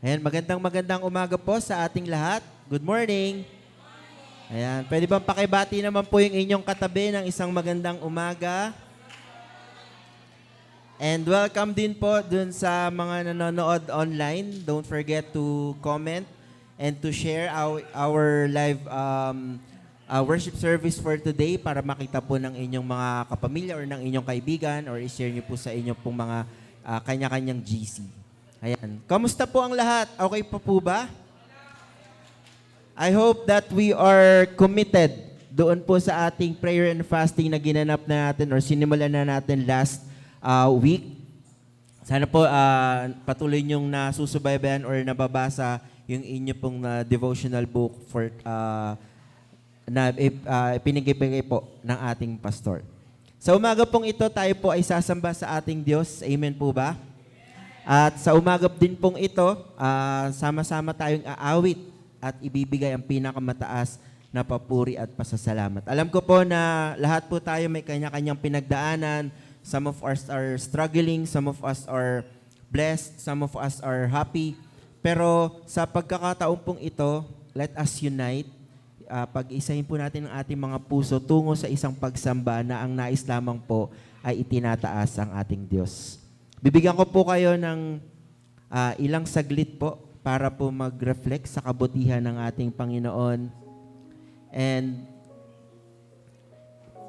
Ayan, magandang umaga po sa ating lahat. Good morning. Ayan, pwede bang pakibati naman po yung inyong katabi ng isang magandang umaga? And welcome din po dun sa mga nanonood online. Don't forget to comment and to share our live worship service for today para makita po ng inyong mga kapamilya or ng inyong kaibigan or i-share nyo po sa inyong pong mga kanya-kanyang GC. Ayan. Kamusta po ang lahat? Okay po ba? I hope that we are committed doon po sa ating prayer and fasting na ginanap na natin or sinimulan na natin last week. Sana po patuloy niyong nasusubaybayan or nababasa yung inyo pong devotional book for na pinigay po ng ating pastor. Sa umaga pong ito, tayo po ay sasamba sa ating Diyos. Amen po ba? At sa umaga din pong ito, sama-sama tayong aawit at ibibigay ang pinakamataas na papuri at pasasalamat. Alam ko po na lahat po tayo may kanya-kanyang pinagdaanan. Some of us are struggling, some of us are blessed, some of us are happy. Pero sa pagkakataon pong ito, let us unite. Pag-isahin po natin ang ating mga puso tungo sa isang pagsamba na ang nais lamang po ay itinataas ang ating Diyos. Bibigyan ko po kayo ng ilang saglit po para po mag-reflect sa kabutihan ng ating Panginoon and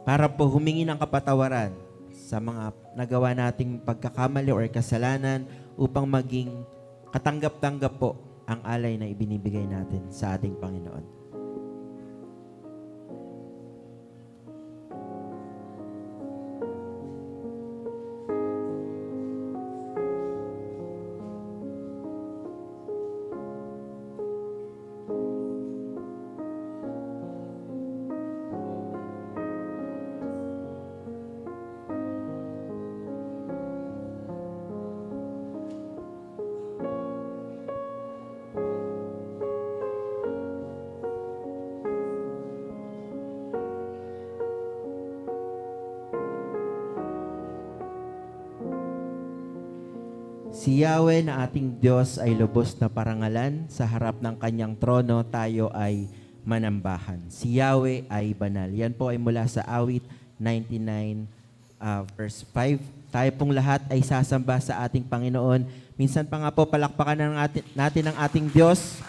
para po humingi ng kapatawaran sa mga nagawa nating pagkakamali or kasalanan upang maging katanggap-tanggap po ang alay na ibinibigay natin sa ating Panginoon. Si Yahweh na ating Diyos ay lubos na parangalan. Sa harap ng kanyang trono, tayo ay manambahan. Si Yahweh ay banal. Yan po ay mula sa awit 99 verse 5. Tayo pong lahat ay sasamba sa ating Panginoon. Minsan pa nga po palakpakan natin ang ating Diyos.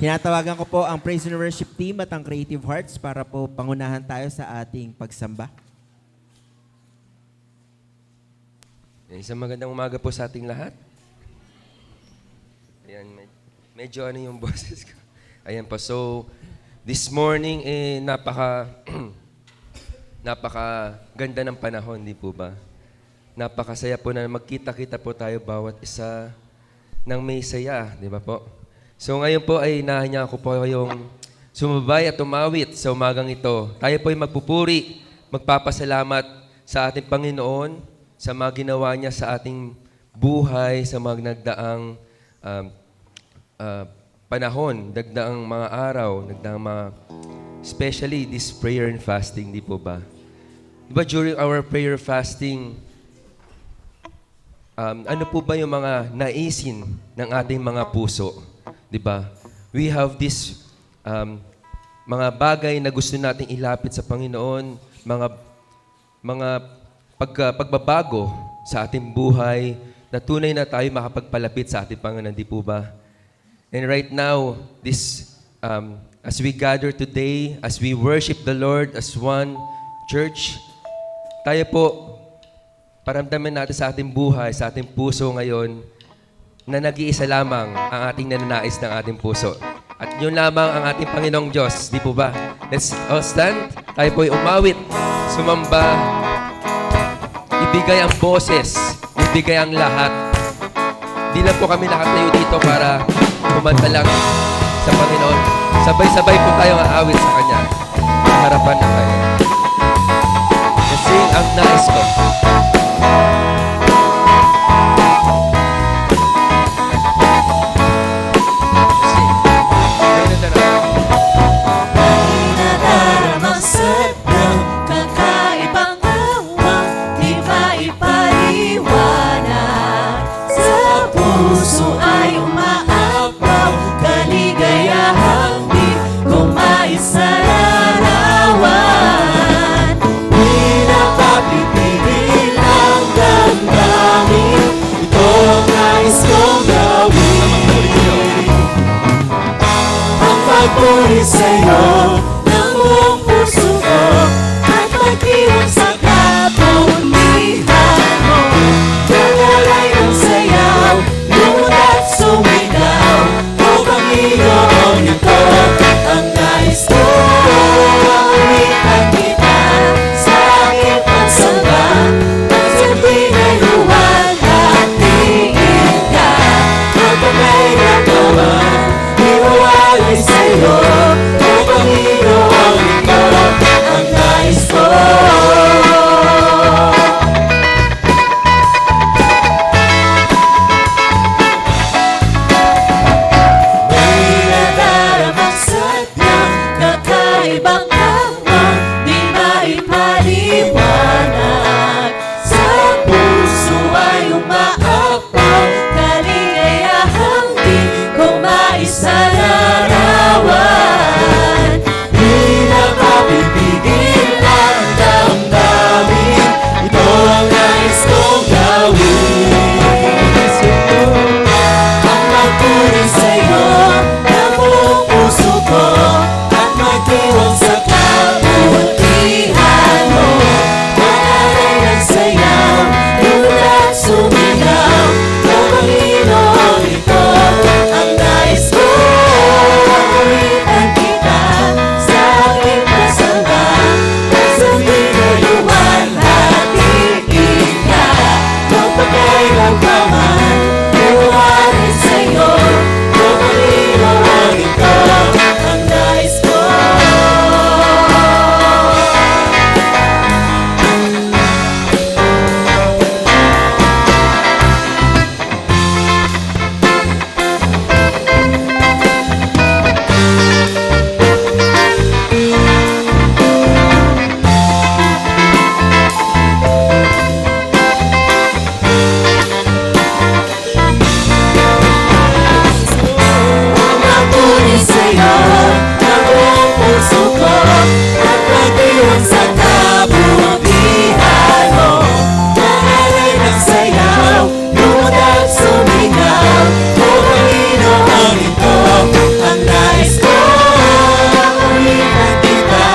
Tinatawagan ko po ang Praise and Worship Team at ang Creative Hearts para po pangunahan tayo sa ating pagsamba. Isang magandang umaga po sa ating lahat. Ayan, medyo ano yung boses ko. Ayan po, so this morning, napaka ganda ng panahon, di po ba? Napakasaya po na magkita-kita po tayo bawat isa ng may saya, di ba po? So ngayon po ay nahinya ko po yung sumabay at umawit sa umagang ito. Tayo po ay magpupuri, magpapasalamat sa ating Panginoon, sa mga ginawa niya sa ating buhay, sa mga nagdaang panahon, nagdaang mga araw, nagdaang mga, especially this prayer and fasting, di po ba? Di ba during our prayer fasting, ano po ba yung mga naisin ng ating mga puso? Di ba? We have this mga bagay na gusto nating ilapit sa Panginoon, mga pagbabago sa ating buhay na tunay na tayo makapagpalapit sa ating Panginoon, di po ba? And right now, as we gather today, as we worship the Lord as one church, tayo po, paramdaman natin sa ating buhay, sa ating puso ngayon, na nag-iisa lamang ang ating nananais ng ating puso. At yun lamang ang ating Panginoong Diyos, di po ba? Let's all stand. Tayo po'y umawit, sumamba, ibigay ang boses, ibigay ang lahat. Di lang po kami nakatayo dito para kumanta lang sa Panginoon. Sabay-sabay po tayong aawit sa Kanya. Sa harapan ng Kanya. Kasi ang nais ko. Nadaramang sadyang kakaibang awang di maipaliwanag sa puso magpapuri sa'yo ng buong puso ko at magdiwang sa kabutihan mo. Nangalay ng sayaw, lumot at sumigaw, o Panginoon, ito ang nais ko. Puritan kita sa aking pagsamba, pagsabi na luwalhatiin ka. Magpapahirap naman, iwawalay sa'yo, o Panginoon, ito ang nais ko. May nadaramang sadyang kakaibang hamon, di maipaliwanag. Sa puso ay umaapaw, kaligayahang di ko maisalarawan. Di na mapipigil ang damdamin, ito ang nais kong gawin. Ang magpuri sa'yo ng buong puso ko at magdiwang sa kabutihan mo. Manalay ng sayaw, lumot at sumigaw, o Panginoon, ito ang nais ko. Puritan kita sa aking pasamba, pagsabi na luwalhatiin ka. Magpakailang ka man, iwalay sa'yo, o Panginoon, ito ang nais ko. Magpuri sa'yo ng buong puso ko at magdiwang sa kabutihan mo. Nangalay ng sayaw, lumot at sumigaw, o Panginoon, ito ang nais ko. Puritan kita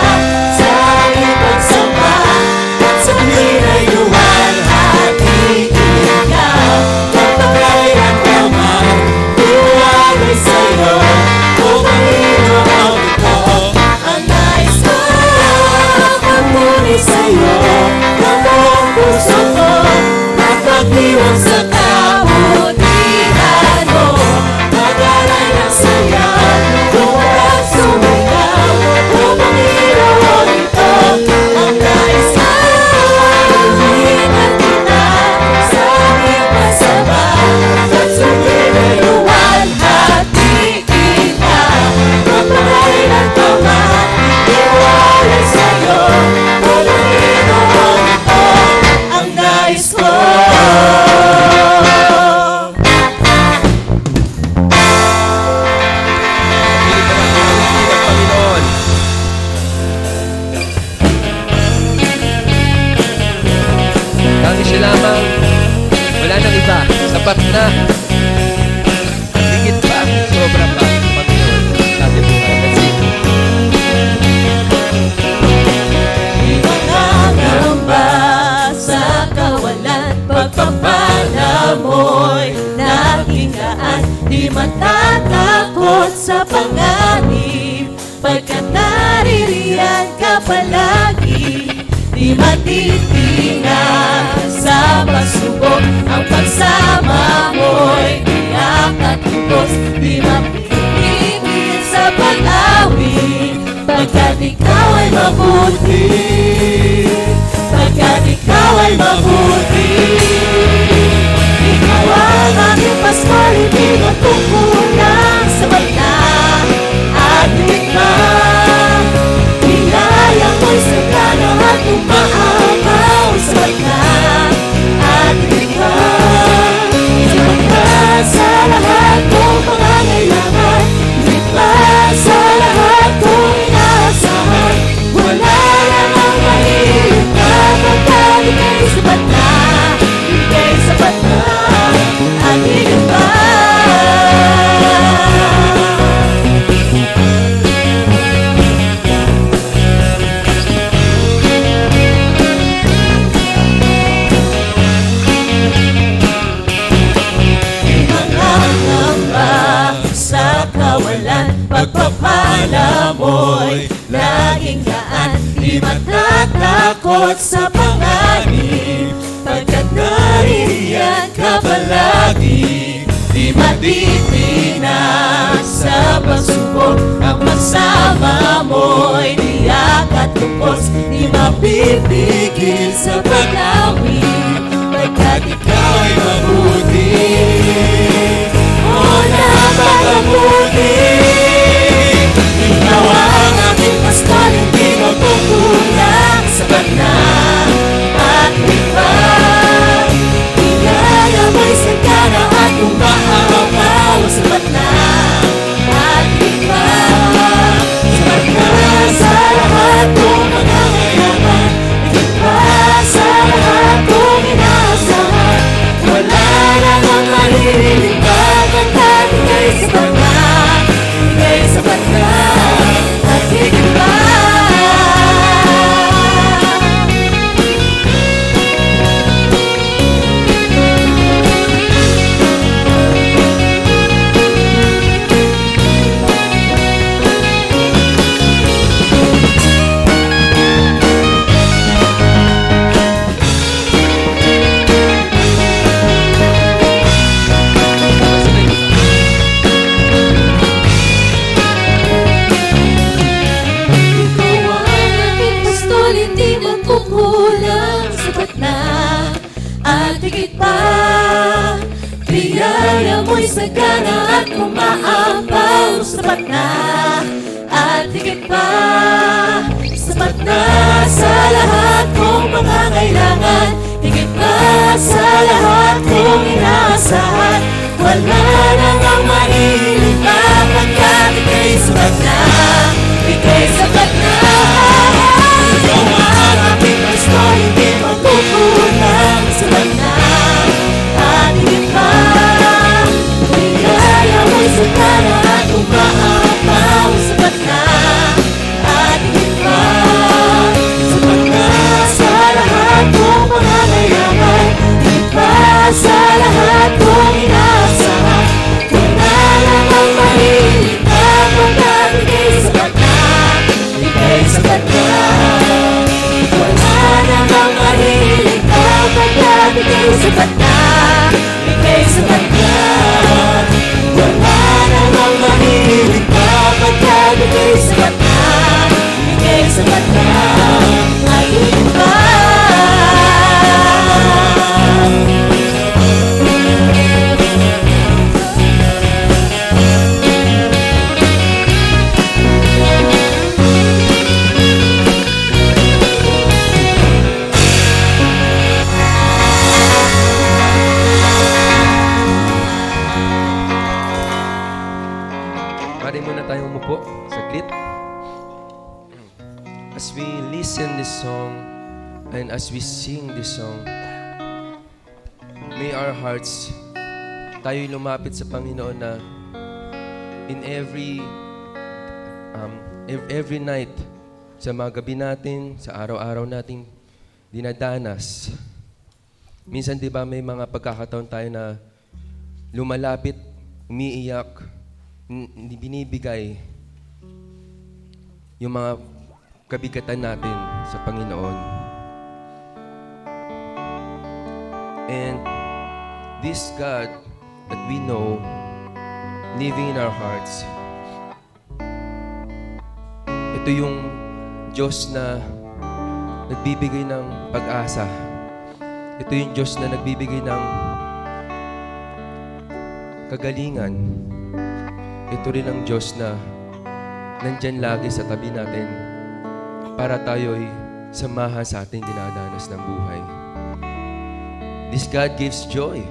sa aking pagsamba, pagsabi na'y luwalhatiin ka. Magpakailan ka man, iwalay sa'yo, o Panginoon, ito ang nais ko. Magpuri sa'yo ng buong puso ko at magdiwang sa kabutihan mo. Magalay ng sayaw, lumot at sumigaw, o Panginoon, ito ang nais ko. Puritan kita sa aking pasamba, pagsabi na luwalhatiin ka. Magpakailan ka man, iwalay sa'yo, o Panginoon, ito ang nais ko. Panginoon. Tanging siya lamang, wala nang iba, sapat na. Higit pa, sobra pa, Panginoon, sa ating buhay. Let's sing. Di makangamba sa kawalan, pagpapala mo'y nakikaan. Di matatakot sa panganib, pagkat naririyan ka palagi. Di matitinag sa pagsubok, ang pagsama mo'y tiyak at lubos. Di mapipigil sa pag-awit, pagkat ikaw ay mabuti. Pagkat ikaw ay mabuti. Ikaw ang aking Pasko, hindi matungkulang sa bata at likha. Pinaya mo'y sagana at umaapaw sa bata at likha. Sapagkat sa lahat kong pangangailangan, ligtas sa lahat kong inaasahan, wala namang mahirap na pagkaligay sa bata. Pilipinas. Sa pagsubok ang magsama mo'y tiyak at lupos, di mapipigil sa paglawig, pagkat ikaw ay mabuti. O napakabuti, ikaw ang aking pastol, hindi magkukulang. Sapat na at ikaw, biyaya mo'y sagana at umaaraw. Sapat na at ikaw, sapat na sa lahat kong pangangailangan, higit pa sa lahat kong inaasahan. Wala nang ang mahihiling pagkat ika'y sapat na, ika'y sapat na at higit pa. Ikaw ang aking pastol, hindi magkukulang. Sapat na at higit pa, biyaya mo'y sagana at umaapaw. Sapat na at higit pa, sapat na sa lahat kong pangangailangan, higit pa sa lahat kong inaasahan. Wala nang ang mahihiling pa, pagkat ika'y sapat na, ika'y sapat na. Ikaw ang aking pastol, hindi magkukulang. Sapat na at higit pa, biyaya mo'y sagana at umaapaw. Sapat na at higit pa, sapat na sa lahat kong pangangailangan, higit pa sa lahat kong inaasahan. Wala lang ang mahihiling pa, pagkat ika'y sapat na, ika'y sapat na. Wala lang ang mahihiling pa, pagkat ika'y sapat na, ika'y sapat na. Wala lang ang mahihiling pa, pagkat ika'y sapat na, ika'y sapat na at higit pa. Pwede muna tayong umupo saglit. As we listen this song and as we sing this song, may our hearts, tayo'y lumapit sa Panginoon na in every night, sa mga gabi natin, sa araw-araw nating dinadanas. Minsan, di ba, may mga pagkakataon tayo na lumalapit, umiiyak, hindi binibigay yung mga kabigatan natin sa Panginoon. And this God that we know, living in our hearts, ito yung Diyos na nagbibigay ng pag-asa. Ito yung Diyos na nagbibigay ng kagalingan. Ito rin ang Diyos na nandyan lagi sa tabi natin para tayo'y samahan sa ating dinadanas ng buhay. This God gives joy,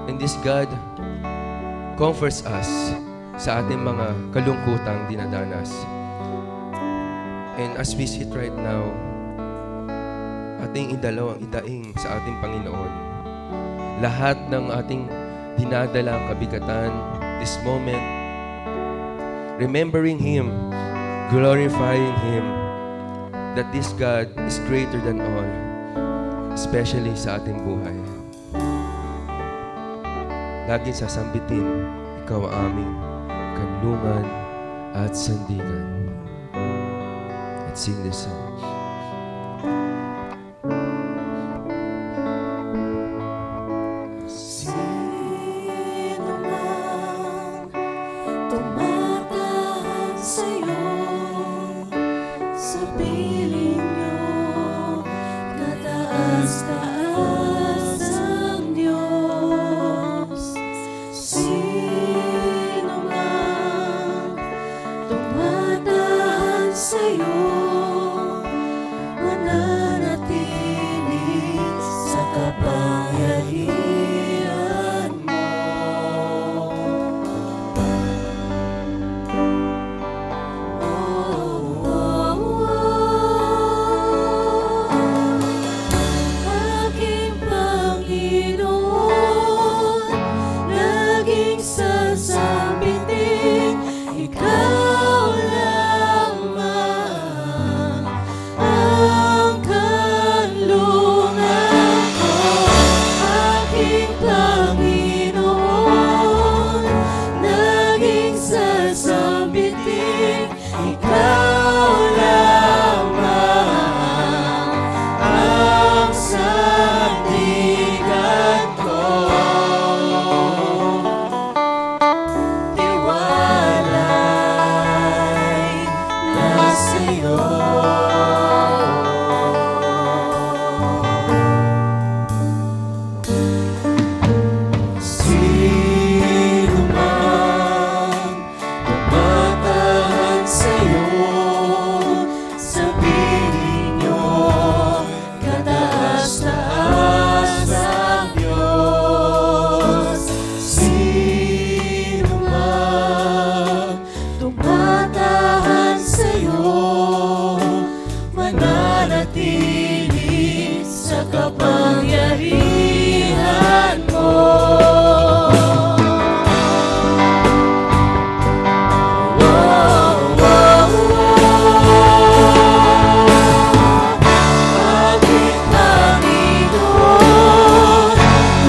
and this God comforts us sa ating mga kalungkutang dinadanas. And as we sit right now, ating idaing sa ating Panginoon lahat ng ating dinadalang kabigatan this moment, remembering Him, glorifying Him, that this God is greater than all, especially sa ating buhay. Laging sasambitin, ikaw ang aming kanlungan at sandigan. Let's sing this song. Sino man taas ang Diyos. Sino man tumatahan sa'yo, mananatili sa kapangyarihan mo. Aking Panginoon, laging sasabitin, ikaw lamang ang kanlungan ko. Aking Panginoon, laging sasabitin, ikaw lamang ang sandigan ko. Tiwalay na sa'yo. Sino man tumatahan sa'yo, sabihin niyo, kataas-taas ang Diyos. Sino man tumatahan sa'yo, mananatili sa kapangyarihan mo. Aking Panginoon,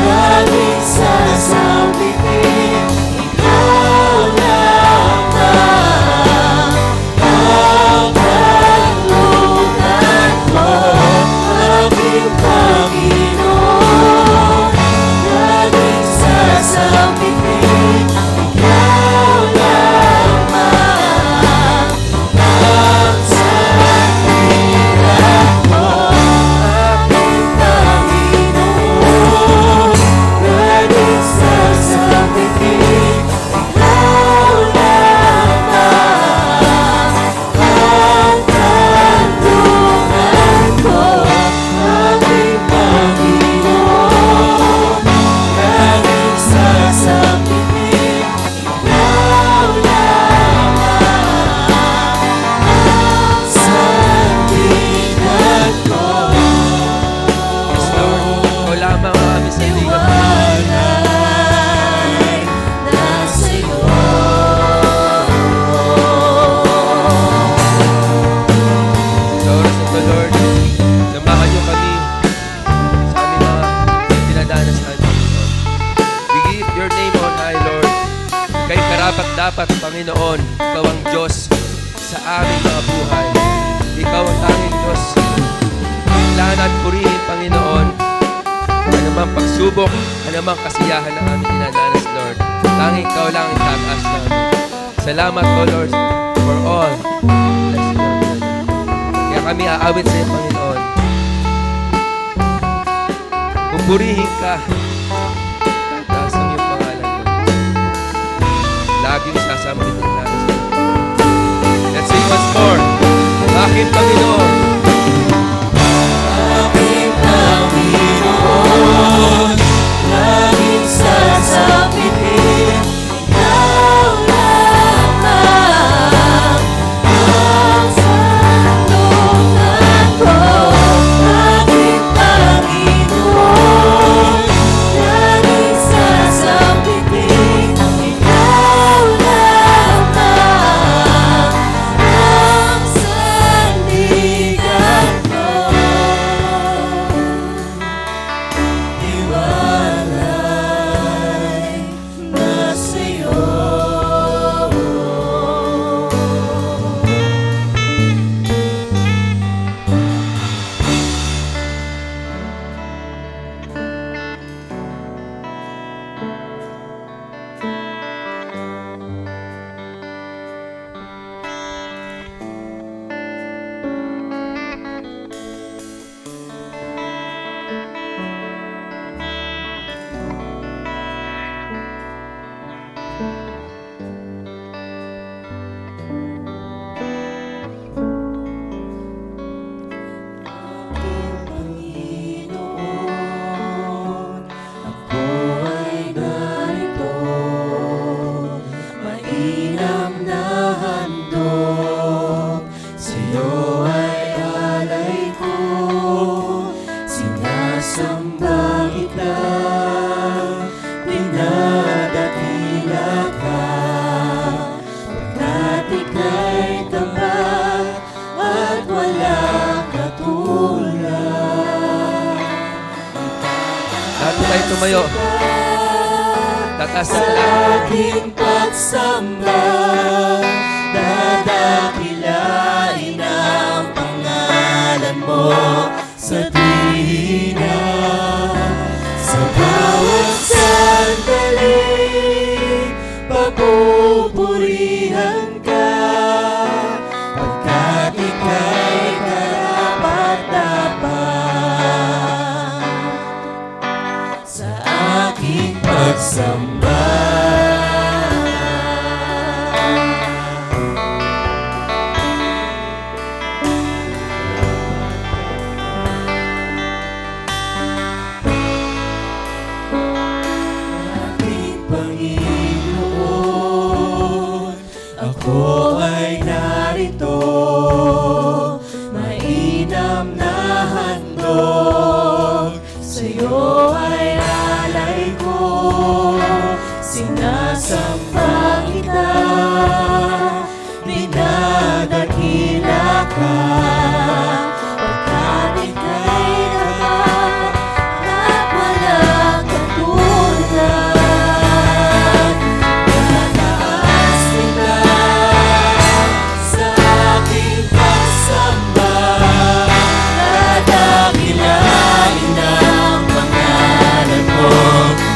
laging sasabitin, ikaw lamang ang kanlungan ko. Aking Panginoon, laging sasabitin, ikaw lamang ang sandigan ko. Aking Panginoon, laging sasabitin, ikaw lamang ang kanlungan ko. Aking Panginoon, laging sasabitin, ikaw lamang ang sandigan ko. Yes, Lord. Ikaw lamang ang aming sandigan. Tiwalay na sa'yo. Sa oras na ito, Lord, samahan niyo kami sa aming mga dinadanas namin, Panginoon. We give your name on high, Lord. Kay karapat-dapat, Panginoon, ikaw ang Diyos sa aming mga buhay. Ikaw ang tanging Diyos. Kailangan at purihin, Panginoon, anumang pagsubok, anumang kasiyahan na aming dinadanas, Lord. Tanging ikaw lang ang tataas namin. Salamat, O Lord, for all. Bless you, Lord. Kaya kami aawit sa iyo, Panginoon. Pupurihin ka. Tataas ang iyong pangalan, Lord. Laging sasambitin namin sa iyo. Let's sing once more. Aking Panginoon. Aking Panginoon, laging sasabitin, ikaw lamang ang sanlungan ko. Aking Panginoon, laging sasabitin, ikaw lamang ang sandigan Sinasamba kita, dinadakila ka, pagkat ika'y tapat at walang katulad. Lahat po tayo tumayo. Tataas Sa natin lahat. aking pagsamba, dadakilain ang pangalan mo sa tuwina. Sa bawat sandali, papupurihan ka, pagkat ika'y karapat-dapat sa aking pagsamba. Ating Panginoon, ako ay narito, mainam na handog, sa'yo ay alay ko, sinasamba kita, dinadakila ka, pagkat ika'y tapat at walang katulad. Tataas kita sa aking pagsamba, dadakilain ang pangalan mo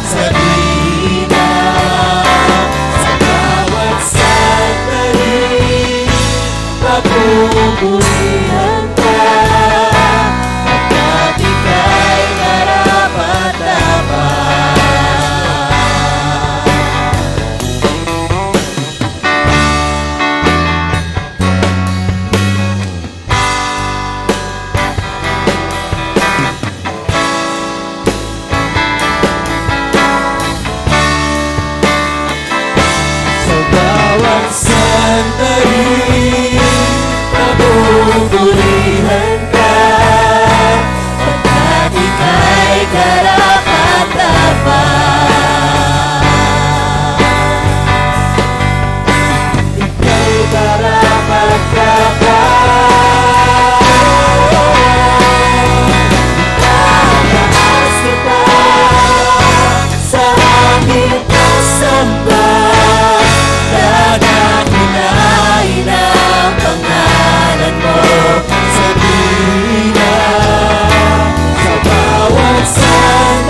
sa tuwina. Sa bawat sandali, papupurihan ka, pagkat ika'y karapat-dapat. Sa bawat sandali, papupurihan ka, pagkat ika'y karapat-dapat. Ika'y karapat-dapat. Tataas kita sa aking pagsamba, dadakilain ang pangalan mo sa tuwina. Sa bawat sandali,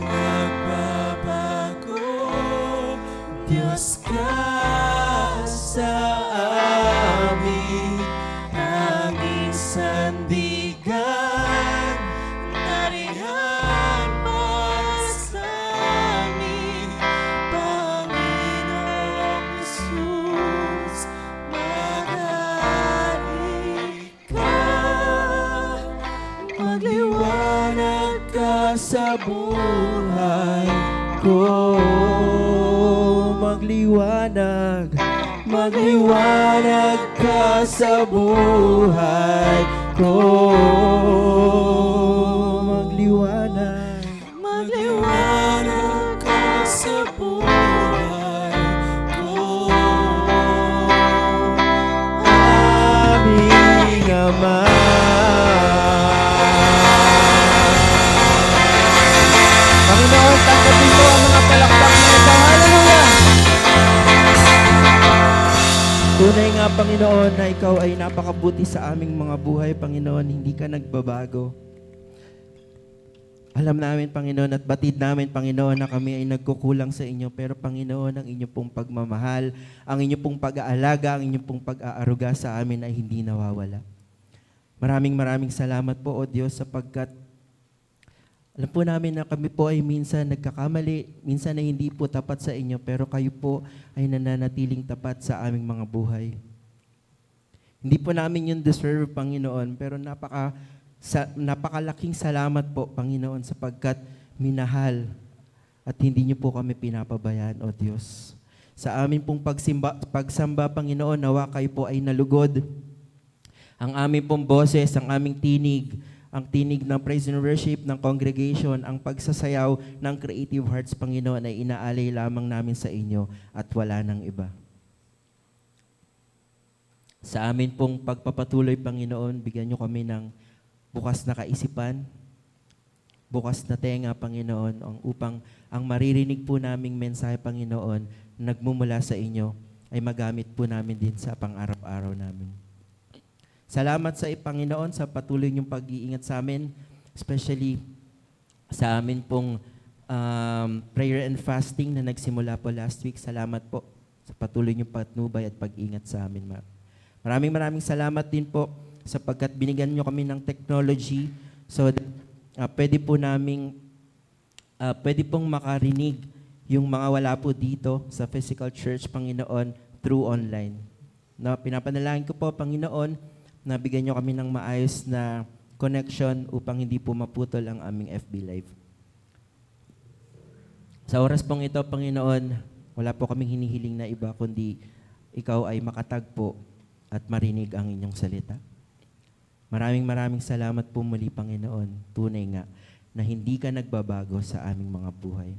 magbabago. Diyos ka sa amin, tanging sandigan, nariyan masamin, Panginoong Jesus, maghari ka, magliwanag ka sa buhay ko. Magliwanag, magliwanag ka sa buhay ko. Magliwanag, Magliwanag ka sa buhay ko. aming Ama. Panginoon, tanggapin mo ang mga palakpak na ito. Hallelujah! Tunay nga, Panginoon, na Ikaw ay napakabuti sa aming mga buhay, Panginoon. Hindi ka nagbabago. Alam namin, Panginoon, at batid namin, Panginoon, na kami ay nagkukulang sa inyo. Pero, Panginoon, ang inyong pong pagmamahal, ang inyong pong pag-aalaga, ang inyong pong pag-aaruga sa amin ay hindi nawawala. Maraming salamat po, O Diyos, sapagkat alam po namin na kami po ay minsan nagkakamali, minsan ay hindi po tapat sa inyo, pero kayo po ay nananatiling tapat sa aming mga buhay. Hindi po namin yun deserve, Panginoon, pero napakalaking salamat po, Panginoon, sapagkat minahal at hindi niyo po kami pinapabayaan, O Diyos. Sa amin pong pagsamba, Panginoon, nawa kayo po ay nalugod. Ang aming pong boses, ang aming tinig, ang tinig ng praise and worship ng congregation, ang pagsasayaw ng Creative Hearts, Panginoon, ay inaalay lamang namin sa inyo at wala nang iba. Sa amin pong pagpapatuloy, Panginoon, bigyan niyo kami ng bukas na kaisipan, bukas na tenga, Panginoon, upang ang maririnig po naming mensahe, Panginoon, nagmumula sa inyo, ay magamit po namin din sa pang-araw-araw namin. Salamat sa Panginoon sa patuloy niyong pag-iingat sa amin, especially sa amin pong prayer and fasting na nagsimula po last week. Salamat po sa patuloy niyong patnubay at pag-iingat sa amin. Maraming salamat din po sapagkat binigyan niyo kami ng technology so that pwede pong makarinig yung mga wala po dito sa physical church, Panginoon, through online. Pinapanalangin ko po, Panginoon, na bigyan nyo kami ng maayos na connection upang hindi po maputol ang aming FB Live. Sa oras pong ito, Panginoon, wala po kaming hinihiling na iba, kundi ikaw ay makatagpo at marinig ang inyong salita. Maraming salamat po muli, Panginoon. Tunay nga na hindi ka nagbabago sa aming mga buhay.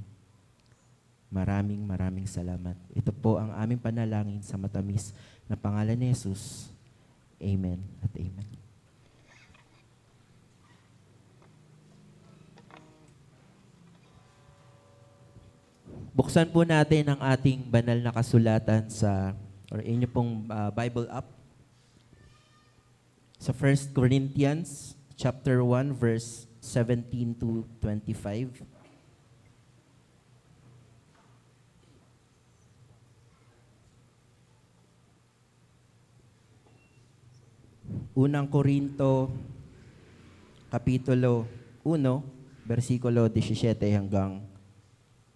Maraming salamat. Ito po ang aming panalangin sa matamis na pangalan ni Jesus. Amen at amen. Buksan po natin ang ating banal na kasulatan or inyo pong Bible app. Sa 1 Corinthians chapter 1 verse 17 to 25. Unang Korinto, Kapitulo 1, versikulo 17 hanggang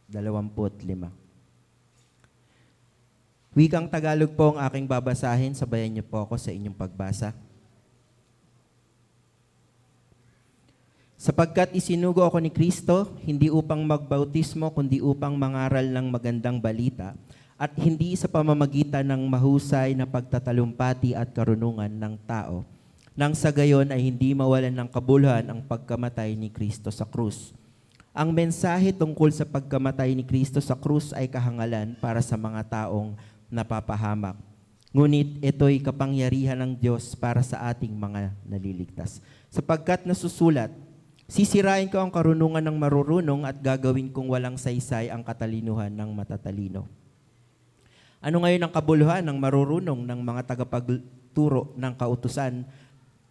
25. Wikang Tagalog po ang aking babasahin. Sabayan niyo po ako sa inyong pagbasa. Sapagkat isinugo ako ni Kristo, hindi upang magbautismo, kundi upang mangaral ng magandang balita, at hindi sa pamamagitan ng mahusay na pagtatalumpati at karunungan ng tao, nang sa gayon ay hindi mawalan ng kabuluhan ang pagkamatay ni Kristo sa krus. Ang mensahe tungkol sa pagkamatay ni Kristo sa krus ay kahangalan para sa mga taong napapahamak. Ngunit ito'y kapangyarihan ng Diyos para sa ating mga naliligtas. Sapagkat nasusulat, sisirain ko ang karunungan ng marurunong at gagawin kong walang saysay ang katalinuhan ng matatalino. Ano ngayon ang kabuluhan ng marurunong ng mga tagapagturo ng kautusan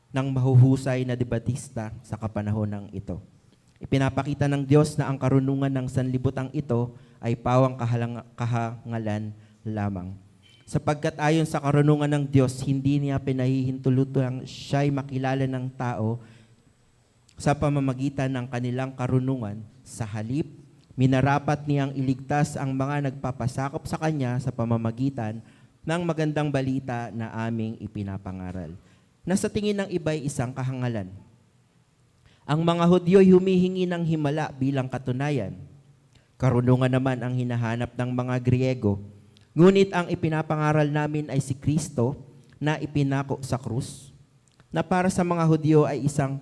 ng mahuhusay na debatista sa kapanahon ng ito? Ipinapakita ng Diyos na ang karunungan ng sanlibutan ito ay pawang kahangalan lamang. Sapagkat ayon sa karunungan ng Diyos, hindi niya pinahihintulutang siya'y makilala ng tao sa pamamagitan ng kanilang karunungan. Sa halip, minarapat niyang iligtas ang mga nagpapasakop sa Kanya sa pamamagitan ng magandang balita na aming ipinapangaral, na sa tingin ng iba'y isang kahangalan. Ang mga Hudyo'y humihingi ng himala bilang katunayan. Karunungan naman ang hinahanap ng mga Griego. Ngunit ang ipinapangaral namin ay si Kristo na ipinako sa krus, na para sa mga Hudyo ay isang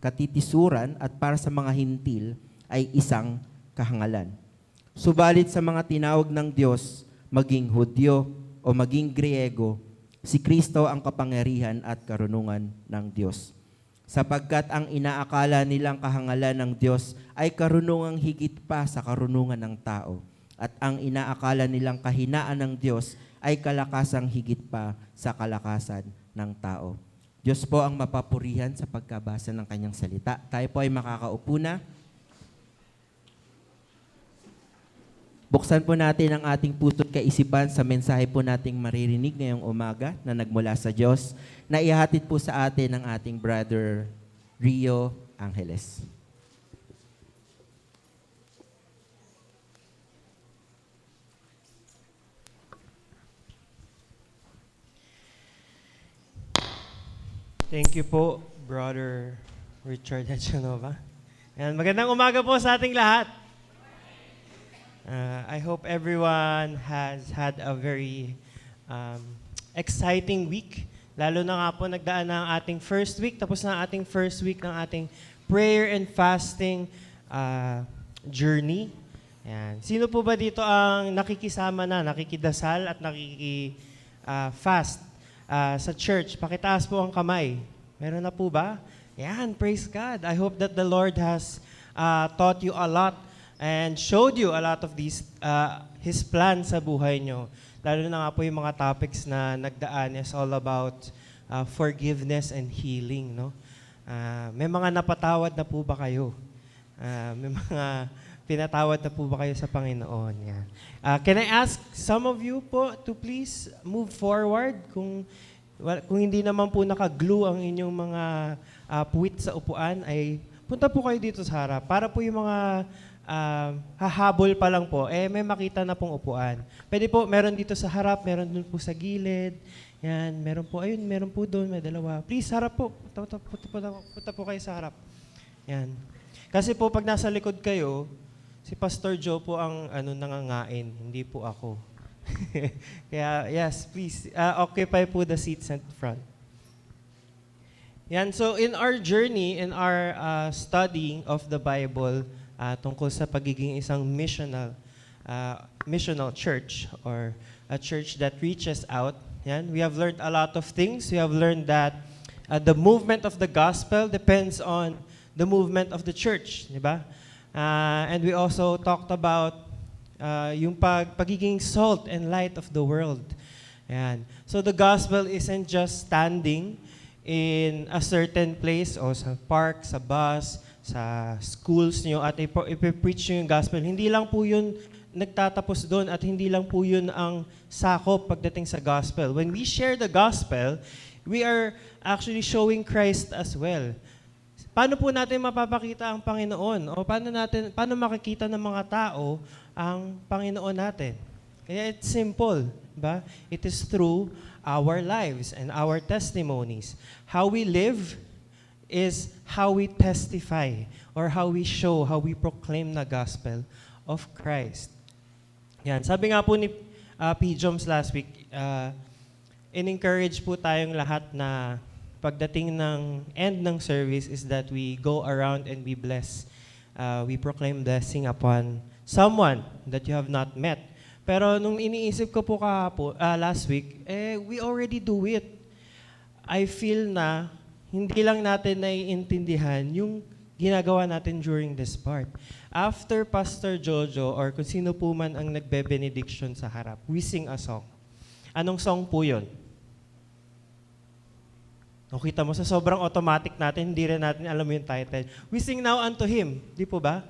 katitisuran at para sa mga Hintil ay isang kahangalan. Subalit sa mga tinawag ng Diyos, maging Hudyo o maging Griego, si Kristo ang kapangyarihan at karunungan ng Diyos. Sapagkat ang inaakala nilang kahangalan ng Diyos ay karunungang higit pa sa karunungan ng tao, at ang inaakala nilang kahinaan ng Diyos ay kalakasang higit pa sa kalakasan ng tao. Diyos po ang mapapurihan sa pagkabasa ng Kanyang salita. Tayo po ay makakaupo na. Buksan po natin ang ating puso't kaisipan sa mensahe po nating maririnig ngayong umaga na nagmula sa Diyos, na ihahatid po sa atin ng ating brother Rio Angeles. Thank you po, Brother Richard Hachanova. And magandang umaga po sa ating lahat. I hope everyone has had a very exciting week. Lalo na nga po nagdaan na ang ating first week. Tapos na ang ating first week ng ating prayer and fasting journey. Yan. Sino po ba dito ang nakikisama na, nakikidasal at nakiki-fast sa church? Pakitaas po ang kamay. Meron na po ba? Yan, praise God. I hope that the Lord has taught you a lot and showed you a lot of these, His plan sa buhay nyo. Lalo na nga po yung mga topics na nagdaan is all about forgiveness and healing. No? May mga napatawad na po ba kayo? May mga pinatawad na po ba kayo sa Panginoon? Yan. Can I ask some of you po to please move forward? Kung hindi naman po naka-glue ang inyong mga puwit sa upuan, ay punta po kayo dito sa harap para po yung mga hahabol pa lang po, may makita na pong upuan. Pwede po, meron dito sa harap, meron dun po sa gilid. Yan, meron po, ayun, meron po doon, may dalawa. Please, harap po. Punta po kayo sa harap. Yan. Kasi po, pag nasa likod kayo, si Pastor Joe po ang nangangain, hindi po ako. Kaya, yes, please, occupy po the seats at front. Yan, so in our journey, in our studying of the Bible, tungkol sa pagiging isang missional church or a church that reaches out. Yan. We have learned a lot of things. We have learned that the movement of the gospel depends on the movement of the church. Diba? And we also talked about yung pagiging salt and light of the world. Yan. So the gospel isn't just standing in a certain place o sa park, sa bus, sa schools nyo at ipipreach nyo yung gospel. Hindi lang po yun nagtatapos doon at hindi lang po yun ang sakop pagdating sa gospel. When we share the gospel, we are actually showing Christ as well. Paano po natin mapapakita ang Panginoon? O paano makikita ng mga tao ang Panginoon natin? Kaya it's simple. Ba? It is through our lives and our testimonies. How we live is how we testify or how we show, how we proclaim the gospel of Christ. Yan. Sabi nga po ni P. Joms last week, in-encourage po tayong lahat na pagdating ng end ng service is that we go around and we bless. We proclaim blessing upon someone that you have not met. Pero nung iniisip ko po last week, we already do it. I feel na hindi lang natin naiintindihan yung ginagawa natin during this part. After Pastor Jojo or kung sino po man ang nagbe-benediction sa harap, we sing a song. Anong song po yun? Nakita mo, sa sobrang automatic natin, hindi rin natin alam yung title. We sing now unto Him. Di po ba?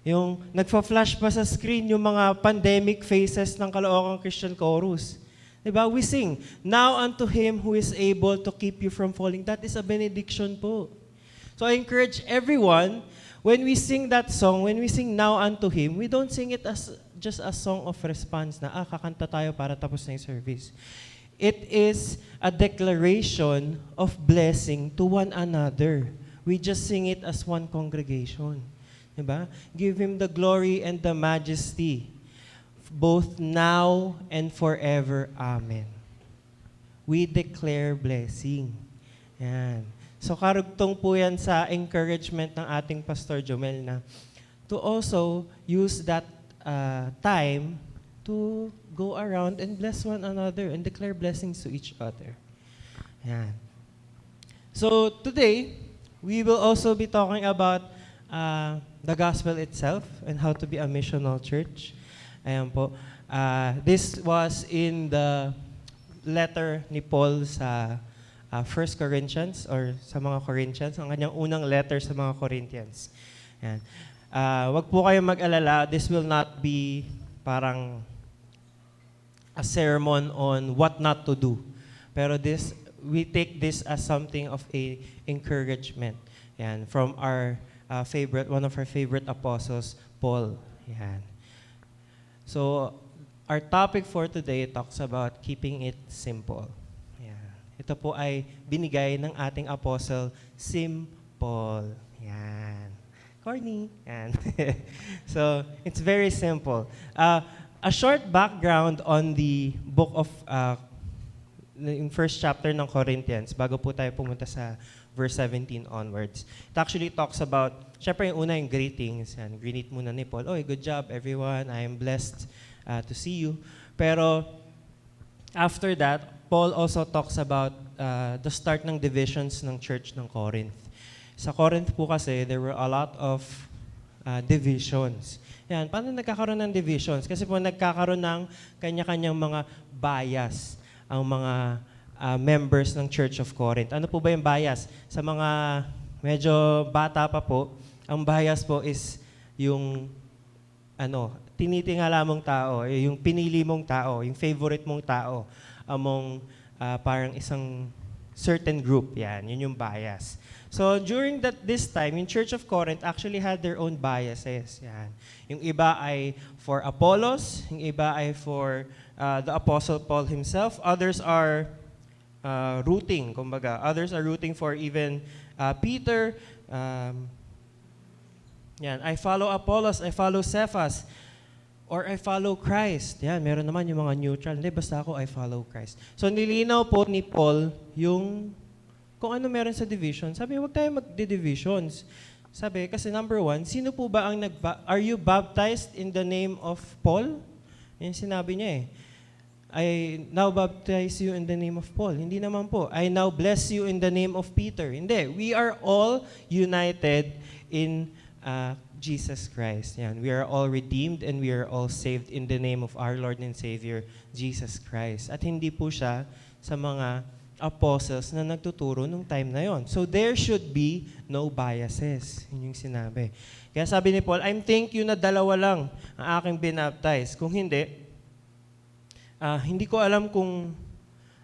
Yung nagfa-flash pa sa screen yung mga pandemic phases ng Kalookang Christian Chorus. Di ba? We sing, now unto Him who is able to keep you from falling. That is a benediction po. So I encourage everyone, when we sing that song, when we sing now unto Him, we don't sing it as just a song of response na, kakanta tayo para tapos na yung service. It is a declaration of blessing to one another. We just sing it as one congregation. Diba? Give Him the glory and the majesty, both now and forever. Amen. We declare blessing. Yan. So karugtong po yan sa encouragement ng ating Pastor Jomel na to also use that time to go around and bless one another and declare blessings to each other. Yan. So today, we will also be talking about the gospel itself and how to be a missional church. Ayan po. This was in the letter ni Paul sa 1 Corinthians or sa mga Corinthians, ang kanyang unang letter sa mga Corinthians. Ayan. Wag po kayong mag-alala, this will not be parang a sermon on what not to do. Pero we take this as something of a encouragement. Yan, from our one of our favorite apostles, Paul. Yan. So, our topic for today talks about keeping it simple. Yan. Ito po ay binigay ng ating apostle, Simple. Yan. Corny. Yan. So, it's very simple. A short background on the book of, in first chapter ng Corinthians, bago po tayo pumunta sa verse 17 onwards. It actually talks about, syempre yung una yung greetings. Yan, greet muna ni Paul, "Oy, good job everyone, I am blessed to see you." Pero after that, Paul also talks about the start ng divisions ng church ng Corinth. Sa Corinth po kasi, there were a lot of divisions. Yan, paano nagkakaroon ng divisions? Kasi po nagkakaroon ng kanya-kanyang mga bias ang mga members ng Church of Corinth. Ano po ba yung bias? Sa mga medyo bata pa po, ang bias po is yung tinitingala mong tao, yung pinili mong tao, yung favorite mong tao among parang isang certain group. Yan, yun yung bias. So during this time, yung Church of Corinth actually had their own biases. Yan. Yung iba ay for Apollos, yung iba ay for the Apostle Paul himself. Others are rooting, kumbaga. Others are rooting for even Peter. Yan, I follow Apollos, I follow Cephas, or I follow Christ. Yan, meron naman yung mga neutral. Hindi, basta ako, I follow Christ. So nilinaw po ni Paul yung kung ano meron sa division. Sabi, huwag tayo magdi-divisions. Sabi, kasi number one, sino po ba ang are you baptized in the name of Paul? Yan sinabi niya eh. I now baptize you in the name of Paul. Hindi naman po. I now bless you in the name of Peter. Hindi. We are all united in Jesus Christ. Yan. We are all redeemed and we are all saved in the name of our Lord and Savior, Jesus Christ. At hindi po siya sa mga apostles na nagtuturo nung time na yon. So there should be no biases. Yun yung sinabi. Kaya sabi ni Paul, I'm thank you na dalawa lang ang aking binaptize. Kung hindi, hindi ko alam kung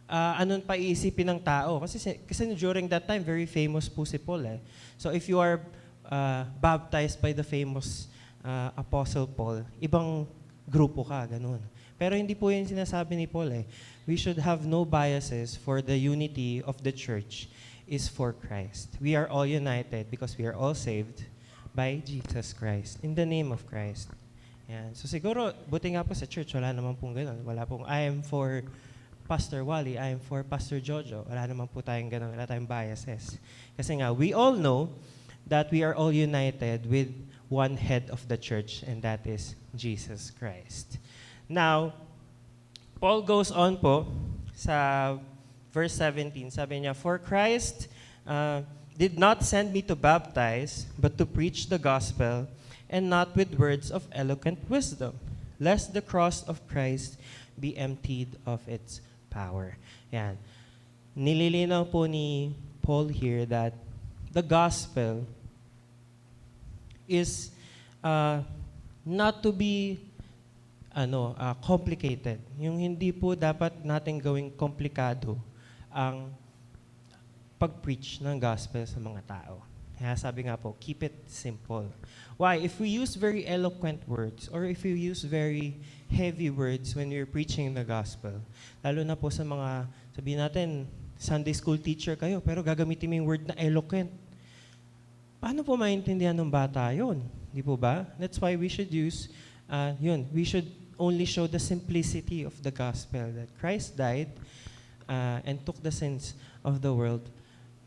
anong paiisipin ng tao. Kasi during that time, very famous po si Paul. So if you are baptized by the famous Apostle Paul, ibang grupo ka, ganun. Pero hindi po yun sinasabi ni Paul eh. We should have no biases, for the unity of the church is for Christ. We are all united because we are all saved by Jesus Christ, in the name of Christ. Yan. So siguro, buti nga po sa church, wala naman pong ganun. Wala pong, I am for Pastor Wally, I am for Pastor Jojo. Wala naman po tayong ganun, wala tayong biases. Kasi nga, we all know that we are all united with one head of the church, and that is Jesus Christ. Now, Paul goes on po sa verse 17. Sabi niya, "For Christ did not send me to baptize, but to preach the gospel, and not with words of eloquent wisdom, lest the cross of Christ be emptied of its power." Yan. nililinaw po ni Paul here that the gospel is not to be complicated. Yung hindi po dapat natin gawing komplikado ang pag-preach ng gospel sa mga tao. Kaya sabi nga po, keep it simple. Why? If we use very eloquent words or if we use very heavy words when we're preaching the gospel, lalo na po sa mga, sabihin natin, Sunday school teacher kayo, pero gagamitin mo yung word na eloquent. Paano po maintindihan ng bata yun? Di po ba? That's why we should use, we should only show the simplicity of the gospel, that Christ died and took the sins of the world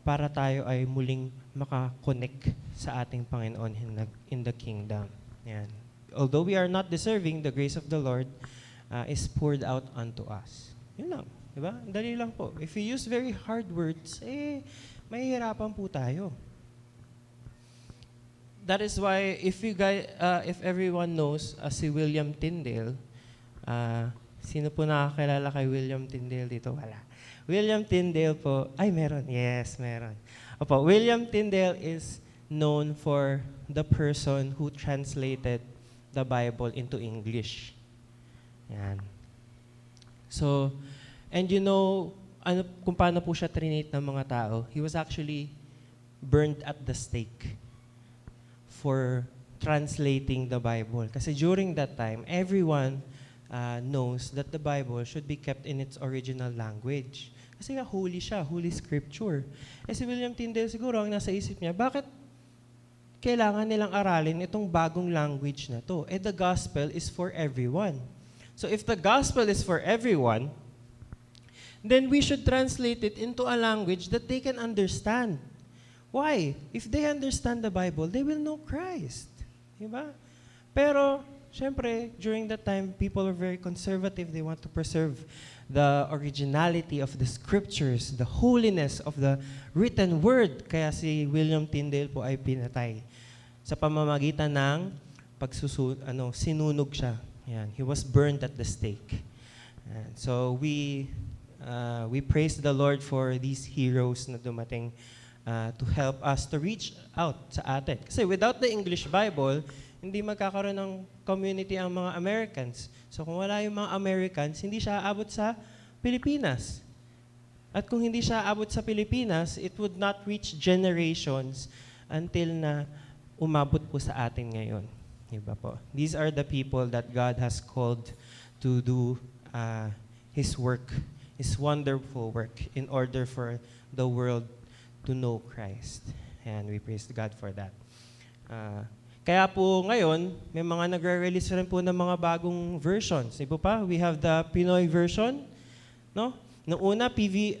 para tayo ay muling makakonect sa ating Panginoon in the kingdom. Yan. Although we are not deserving, the grace of the Lord is poured out unto us. Yun lang. Diba? Dali lang po. If we use very hard words, mahihirapan po tayo. That is why if everyone knows si William Tyndale, sino po nakakilala kay William Tyndale dito? Wala. William Tyndale po, meron. Yes, meron. Opo, William Tyndale is known for the person who translated the Bible into English. Yan. So, and you know, kung paano po siya trinate ng mga tao, he was actually burned at the stake for translating the Bible. Kasi during that time, everyone knows that the Bible should be kept in its original language. Kasi nga holy siya, holy scripture. Si William Tyndale siguro ang nasa isip niya, bakit kailangan nilang aralin itong bagong language na to? The gospel is for everyone. So if the gospel is for everyone, then we should translate it into a language that they can understand. Why? If they understand the Bible, they will know Christ. Diba? Pero, syempre, during that time, people are very conservative. They want to preserve the originality of the scriptures, the holiness of the written word. Kaya si William Tyndale po ay pinatay sa pamamagitan ng sinunog siya. Yan. He was burned at the stake. And so we praise the Lord for these heroes na dumating to help us to reach out sa atin. Kasi without the English Bible, hindi magkakaroon ng community ang mga Americans. So kung wala yung mga Americans, hindi siya aabot sa Pilipinas. At kung hindi siya aabot sa Pilipinas, it would not reach generations until na umabot po sa atin ngayon. Diba po? These are the people that God has called to do His work, His wonderful work, in order for the world to know Christ. And we praise God for that. Kaya po ngayon, may mga nagre-release rin po ng mga bagong versions. Iba pa, we have the Pinoy version. No? Noong una,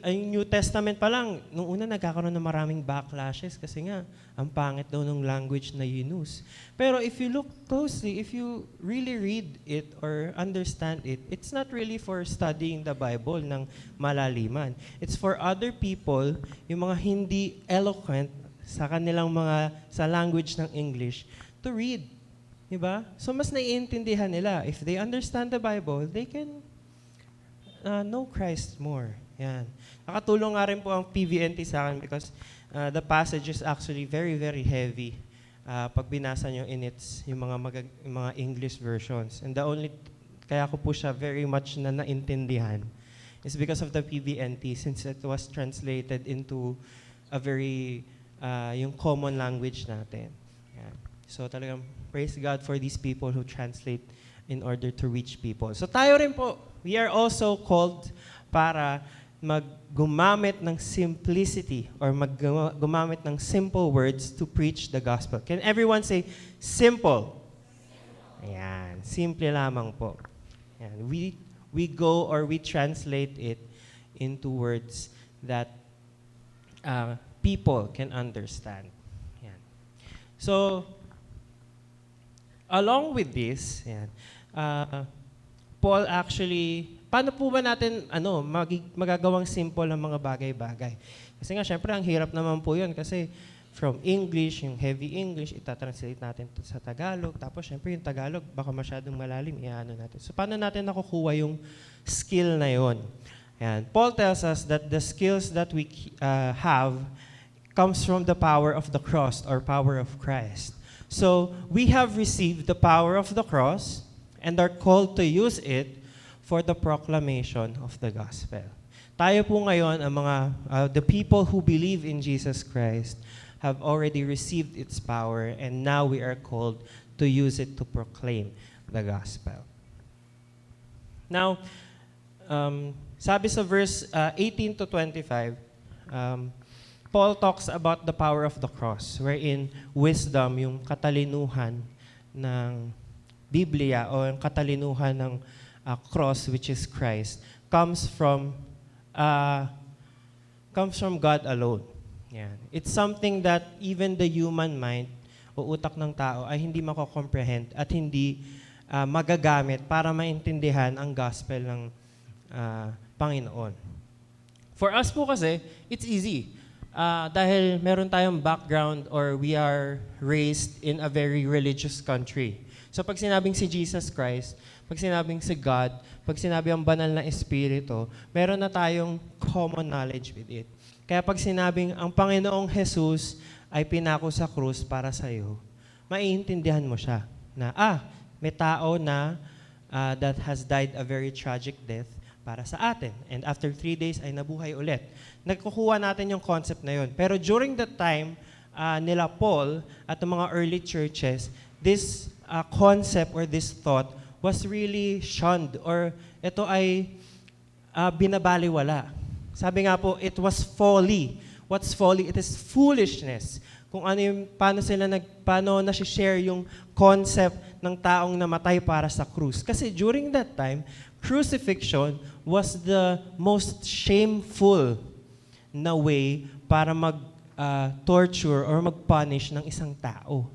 New Testament pa lang, noong una nagkakaroon ng maraming backlashes kasi nga, ang pangit daw ng language na use. Pero if you look closely, if you really read it or understand it, it's not really for studying the Bible ng malaliman. It's for other people, yung mga hindi eloquent sa kanilang sa language ng English, to read. Diba? So mas naiintindihan nila. If they understand the Bible, they can know Christ more. Yan. Nakatulong nga rin po ang PVNT sa akin because the passage is actually very, very heavy pag binasa nyo yung mga English versions. And kaya ko po siya very much na naintindihan is because of the PVNT since it was translated into a very, yung common language natin. Yan. So talagang praise God for these people who translate in order to reach people. So tayo rin po, we are also called para gumamit ng simplicity or gumamit ng simple words to preach the gospel. Can everyone say, simple? Ayan, simple lamang po. Ayan. We go or we translate it into words that people can understand. Ayan. So, along with this, Paul actually, paano po ba natin magagawang simple ang mga bagay-bagay? Kasi nga, syempre, ang hirap naman po yun kasi from English, yung heavy English, itatranslate natin sa Tagalog. Tapos, syempre, yung Tagalog, baka masyadong malalim, natin. So, paano natin nakukuha yung skill na yon? Yan. Paul tells us that the skills that we have comes from the power of the cross or power of Christ. So we have received the power of the cross and are called to use it for the proclamation of the gospel. Tayo po ngayon, ang mga, the people who believe in Jesus Christ have already received its power and now we are called to use it to proclaim the gospel. Now, sabi sa verse 18 to 25, Paul talks about the power of the cross, wherein wisdom, yung katalinuhan ng Biblia o yung katalinuhan ng cross, which is Christ, comes from God alone. Yan. It's something that even the human mind o utak ng tao ay hindi mako-comprehend at hindi magagamit para maintindihan ang gospel ng Panginoon. For us po kasi, it's easy. Dahil meron tayong background or we are raised in a very religious country. So pag sinabing si Jesus Christ, pag sinabing si God, pag sinabi ang banal na Espiritu, meron na tayong common knowledge with it. Kaya pag sinabing ang Panginoong Jesus ay pinako sa krus para sa iyo, maiintindihan mo siya na, may tao na that has died a very tragic death para sa atin. And after 3 days ay nabuhay ulit. Nagkukuha natin yung concept na yun. Pero during that time, nila Paul at ng mga early churches, this concept or this thought was really shunned or ito ay binabaliwala. Sabi nga po, it was folly. What's folly? It is foolishness. Kung ano yung, paano na-share yung concept ng taong namatay para sa krus. Kasi during that time, crucifixion was the most shameful na way para mag-torture or mag-punish ng isang tao.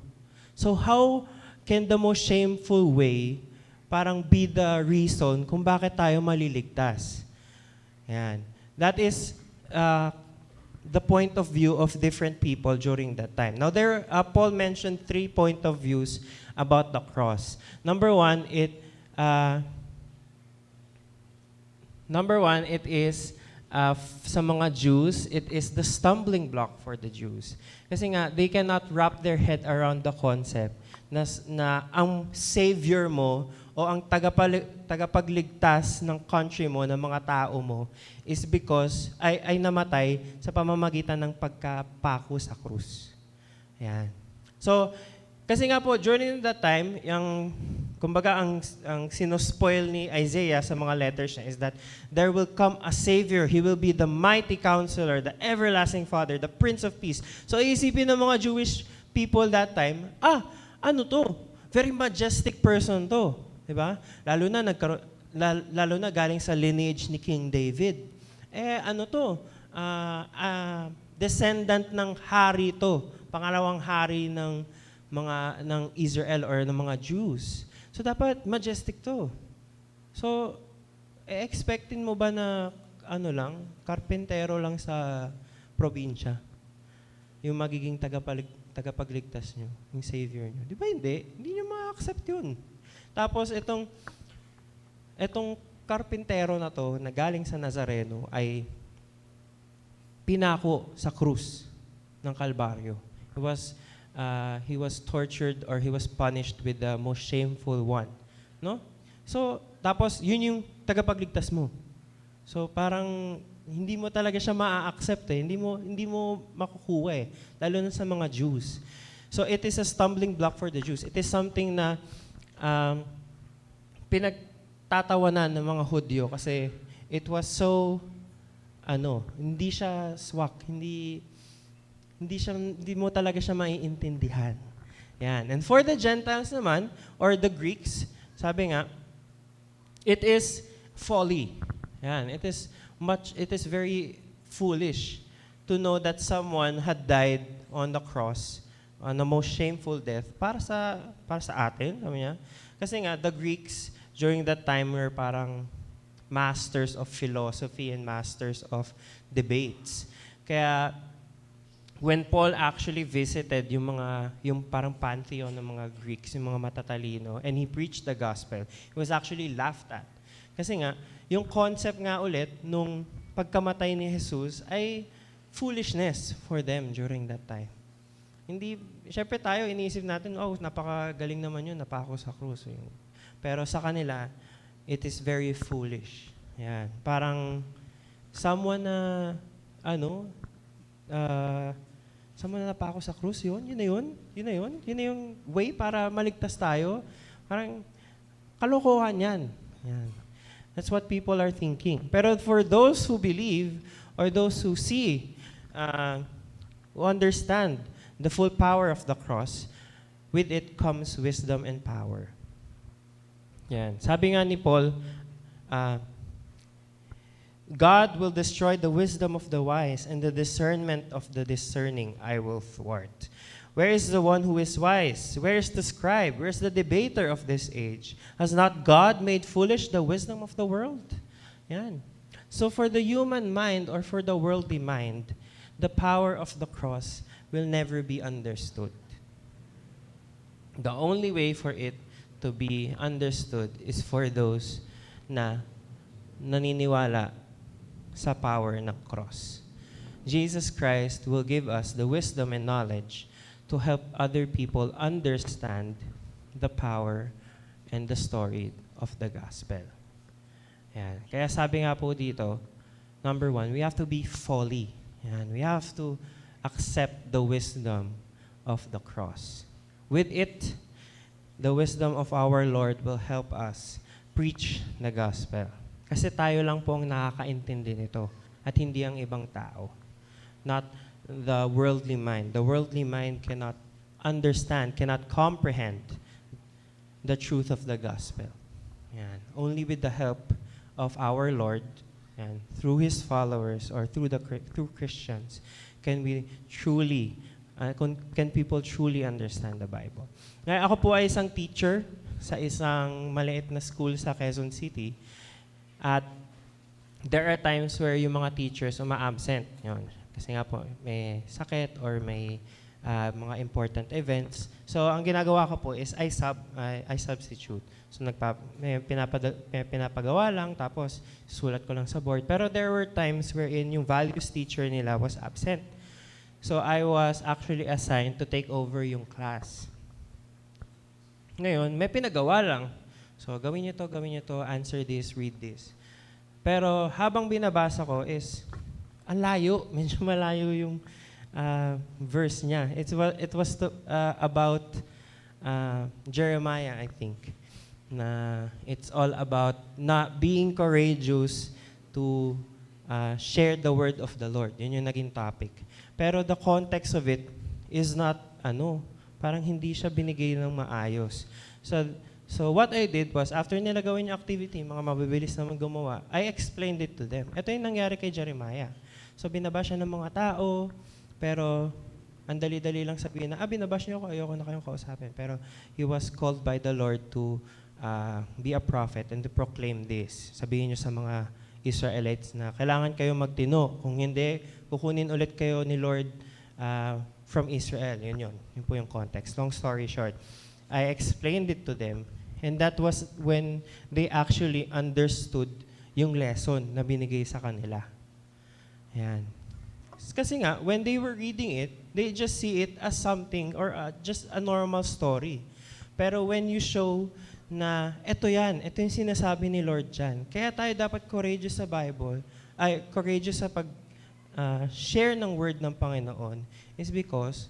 So how can the most shameful way parang be the reason kung bakit tayo maliligtas? Yan. That is the point of view of different people during that time. Now, Paul mentioned 3 point of views about the cross. Number one, it is sa mga Jews, it is the stumbling block for the Jews. Kasi nga, they cannot wrap their head around the concept na ang savior mo o ang tagapagligtas ng country mo, ng mga tao mo, is because ay namatay sa pamamagitan ng pagkapako sa krus. Ayan. So, kasi nga po, during that time, kumbaga ang sinospoil ni Isaiah sa mga letters niya is that there will come a Savior. He will be the mighty counselor, the everlasting Father, the Prince of Peace. So, iisipin ng mga Jewish people that time, ano to? Very majestic person to. Diba? Lalo na galing sa lineage ni King David. Ano to? Descendant ng hari to. Pangalawang hari ng Israel or ng mga Jews. So dapat majestic to. So expectin mo ba na karpentero lang sa probinsya? Yung magiging tagapagligtas nyo, yung savior nyo. Di ba hindi? Hindi nyo ma-accept yun. Tapos itong karpintero na to na galing sa Nazareno ay pinako sa krus ng Kalbaryo. He was tortured or he was punished with the most shameful one. No? So, tapos yun yung tagapagligtas mo. So parang hindi mo talaga siya maa-accept eh. Hindi mo makukuha eh. Lalo na sa mga Jews. So it is a stumbling block for the Jews. It is something na pinagtatawanan ng mga Hudyo kasi it was so, hindi siya swak, hindi mo talaga siya maiintindihan. Yan. And for the Gentiles naman, or the Greeks, sabi nga, it is folly. Yan. It is very foolish to know that someone had died on the cross on the most shameful death para sa atin, sabi niya. Kasi nga, the Greeks during that time were parang masters of philosophy and masters of debates. Kaya, when Paul actually visited yung parang pantheon ng mga Greeks, yung mga matatalino, and he preached the gospel, he was actually laughed at. Kasi nga, yung concept nga ulit nung pagkamatay ni Jesus ay foolishness for them during that time. Hindi, syempre tayo, iniisip natin, oh, napakagaling naman yun, napako sa krus. Pero sa kanila, it is very foolish. Yan. Parang someone na, someone na napako sa krus, yun na yun. Yun na yung way para maligtas tayo. Parang kalokohan yan. Yan. That's what people are thinking. Pero for those who believe or those who see, who understand the full power of the cross, with it comes wisdom and power. Yan. Sabi nga ni Paul, God will destroy the wisdom of the wise, and the discernment of the discerning I will thwart. Where is the one who is wise? Where is the scribe? Where is the debater of this age? Has not God made foolish the wisdom of the world? Yan. So for the human mind or for the worldly mind, the power of the cross will never be understood. The only way for it to be understood is for those na naniniwala sa power ng cross. Jesus Christ will give us the wisdom and knowledge to help other people understand the power and the story of the gospel. Yan. Kaya sabi nga po dito, number 1, we have to be fully. Yan. We have to accept the wisdom of the cross. With it, the wisdom of our Lord will help us preach the gospel. Kasi tayo lang po ang nakakaintindi nito at hindi ang ibang tao. Not the worldly mind. The worldly mind cannot understand, cannot comprehend the truth of the gospel. Yan. Only with the help of our Lord and through His followers or through Christians can we truly, can people truly understand the Bible. Ngayon, ako po ay isang teacher sa isang maliit na school sa Quezon City. At there are times where yung mga teachers uma-absent. Yun. Kasi nga po, may sakit or may mga important events. So, ang ginagawa ko po is I substitute. So, may pinapagawa lang, tapos sulat ko lang sa board. Pero there were times wherein yung values teacher nila was absent. So, I was actually assigned to take over yung class. Ngayon, may pinagawa lang. So, gawin niyo to, answer this, read this. Pero habang binabasa ko is, ang layo, medyo malayo yung verse niya. It was about Jeremiah, I think. Na it's all about not being courageous to share the word of the Lord. Yun yung naging topic. Pero the context of it is not, parang hindi siya binigay ng maayos. So what I did was, after nila gawin yung activity, mga mabibilis naman gumawa, I explained it to them. Ito yung nangyari kay Jeremiah. So binabash siya ng mga tao, pero ang dali-dali lang sabihin na, binabash niyo ako, ayoko na kayong kausapin. Pero he was called by the Lord to be a prophet and to proclaim this. Sabihin niyo sa mga Israelites na kailangan kayo magtino. Kung hindi, kukunin ulit kayo ni Lord from Israel. Yun po yung context. Long story short, I explained it to them, and that was when they actually understood yung lesson na binigay sa kanila. Ayan. Kasi nga, when they were reading it, they just see it as something or just a normal story. Pero when you show na ito yung sinasabi ni Lord dyan. Kaya tayo dapat courageous sa Bible, courageous sa pag-share ng word ng Panginoon is because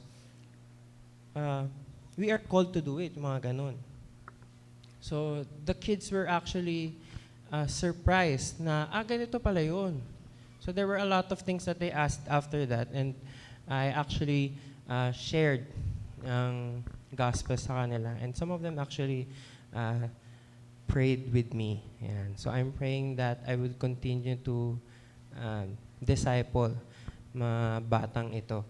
we are called to do it, mga ganun. So, the kids were actually surprised na, ganito pala yun. So, there were a lot of things that they asked after that, and I actually shared ang gospel sa kanila. And some of them actually prayed with me. Yan. So, I'm praying that I will continue to disciple mga batang ito.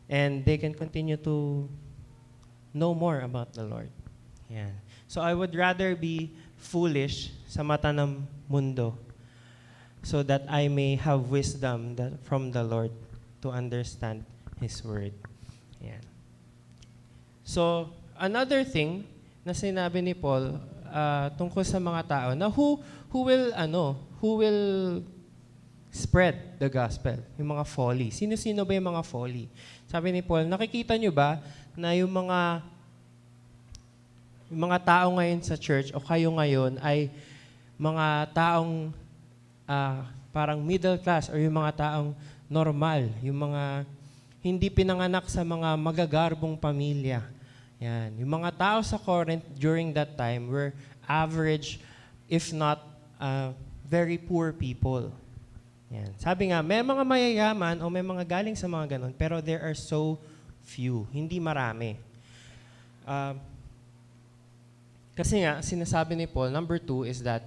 And they can continue to know more about the Lord. Yan. So I would rather be foolish sa mata ng mundo so that I may have wisdom from the Lord to understand His Word. Yan. So, another thing na sinabi ni Paul tungkol sa mga tao na who will spread the gospel, yung mga folly. Sino-sino ba yung mga folly? Sabi ni Paul, nakikita nyo ba na yung mga tao ngayon sa church o kayo ngayon ay mga taong parang middle class or yung mga taong normal, yung mga hindi pinanganak sa mga magagarbong pamilya. Yan. Yung mga tao sa Corinth during that time were average, if not very poor people. Yan. Sabi nga, may mga mayayaman o may mga galing sa mga ganun, pero there are so few, hindi marami. Kasi nga, sinasabi ni Paul, number 2 is that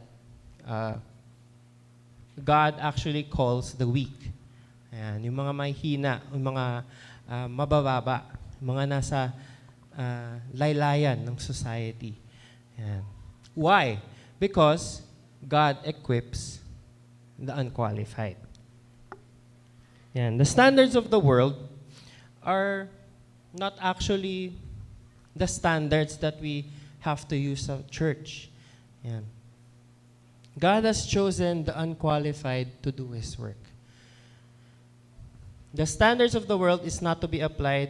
God actually calls the weak. Ayan, yung mga mahihina, yung mga mabababa, yung mga nasa laylayan ng society. Ayan. Why? Because God equips the unqualified. Yan. The standards of the world are not actually the standards that we have to use at church. Yan. God has chosen the unqualified to do His work. The standards of the world is not to be applied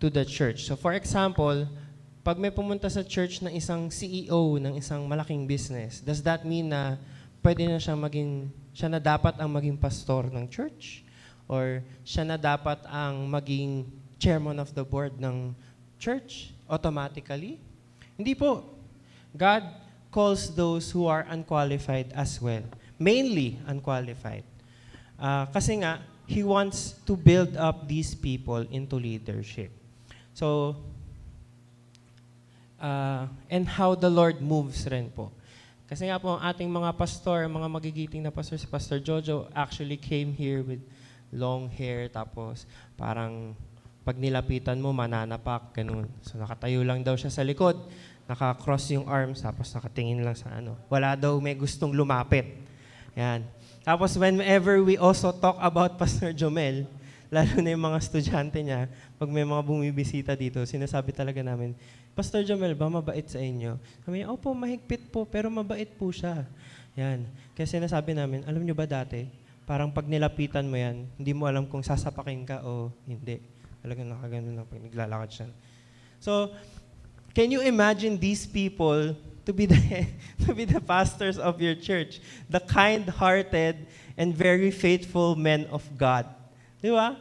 to the church. So for example, pag may pumunta sa church na isang CEO ng isang malaking business, does that mean na pwede na siya na dapat ang maging pastor ng church? Or siya na dapat ang maging chairman of the board ng church automatically? Hindi po. God calls those who are unqualified as well. Mainly unqualified. Kasi nga, He wants to build up these people into leadership. So, and how the Lord moves rin po. Kasi nga po, ang ating mga pastor, mga magigiting na pastor, si Pastor Jojo actually came here with long hair, tapos parang pag nilapitan mo, mananapak, ganun. So nakatayo lang daw siya sa likod, naka-cross yung arms, tapos nakatingin lang sa ano. Wala daw may gustong lumapit. Yan. Tapos whenever we also talk about Pastor Jomel, lalo na yung mga estudyante niya, pag may mga bumibisita dito, sinasabi talaga namin, Pastor Jomel ba mabait sa inyo? Sabi niya, opo, mahigpit po, pero mabait po siya. Yan. Kaya sinasabi namin, alam niyo ba dati, parang pag nilapitan mo yan, hindi mo alam kung sasapakin ka o hindi. Talagang nakaganon lang pag naglalakad siya. So, can you imagine these people to be the pastors of your church, the kind-hearted and very faithful men of God? Di ba?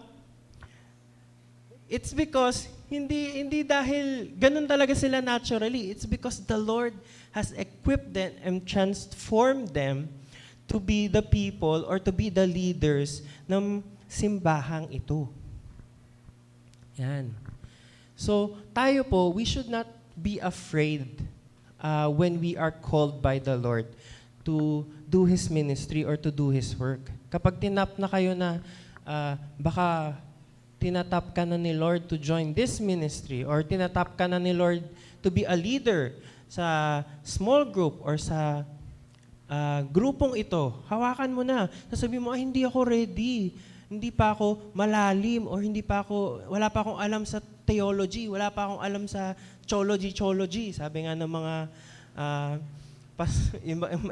It's because hindi dahil ganun talaga sila naturally. It's because the Lord has equipped them and transformed them to be the people or to be the leaders ng simbahang ito. Yan. So, tayo po, we should not be afraid when we are called by the Lord to do His ministry or to do His work. Kapag tinap na kayo na baka tinatap ka na ni Lord to join this ministry or tinatap ka na ni Lord to be a leader sa small group or sa grupong ito, hawakan mo na. Sasabihin mo, hindi ako ready. Hindi pa ako malalim or wala pa akong alam sa theology, wala pa akong alam sa chology. Sabi nga ng mga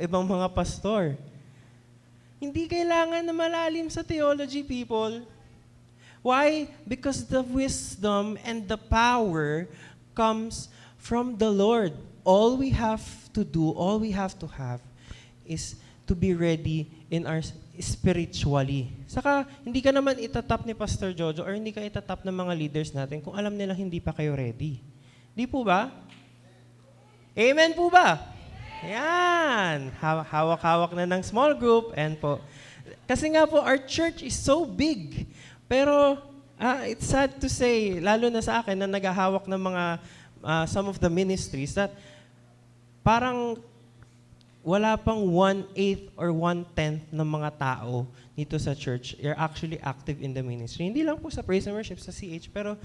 ibang mga pastor. Hindi kailangan na malalim sa theology, people. Why? Because the wisdom and the power comes from the Lord. All we have to do, all we have to have is to be ready in our spiritually. Saka, hindi ka naman itatap ni Pastor Jojo or hindi ka itatap ng mga leaders natin kung alam nilang hindi pa kayo ready. Di po ba? Amen po ba? Ayan. Hawak-hawak na ng small group. And po. Kasi nga po, our church is so big. Pero, it's sad to say, lalo na sa akin na naghahawak ng mga, some of the ministries, that parang wala pang 1/8 or 1/10 ng mga tao dito sa church are actually active in the ministry. Hindi lang po sa praise and worship, sa CH, pero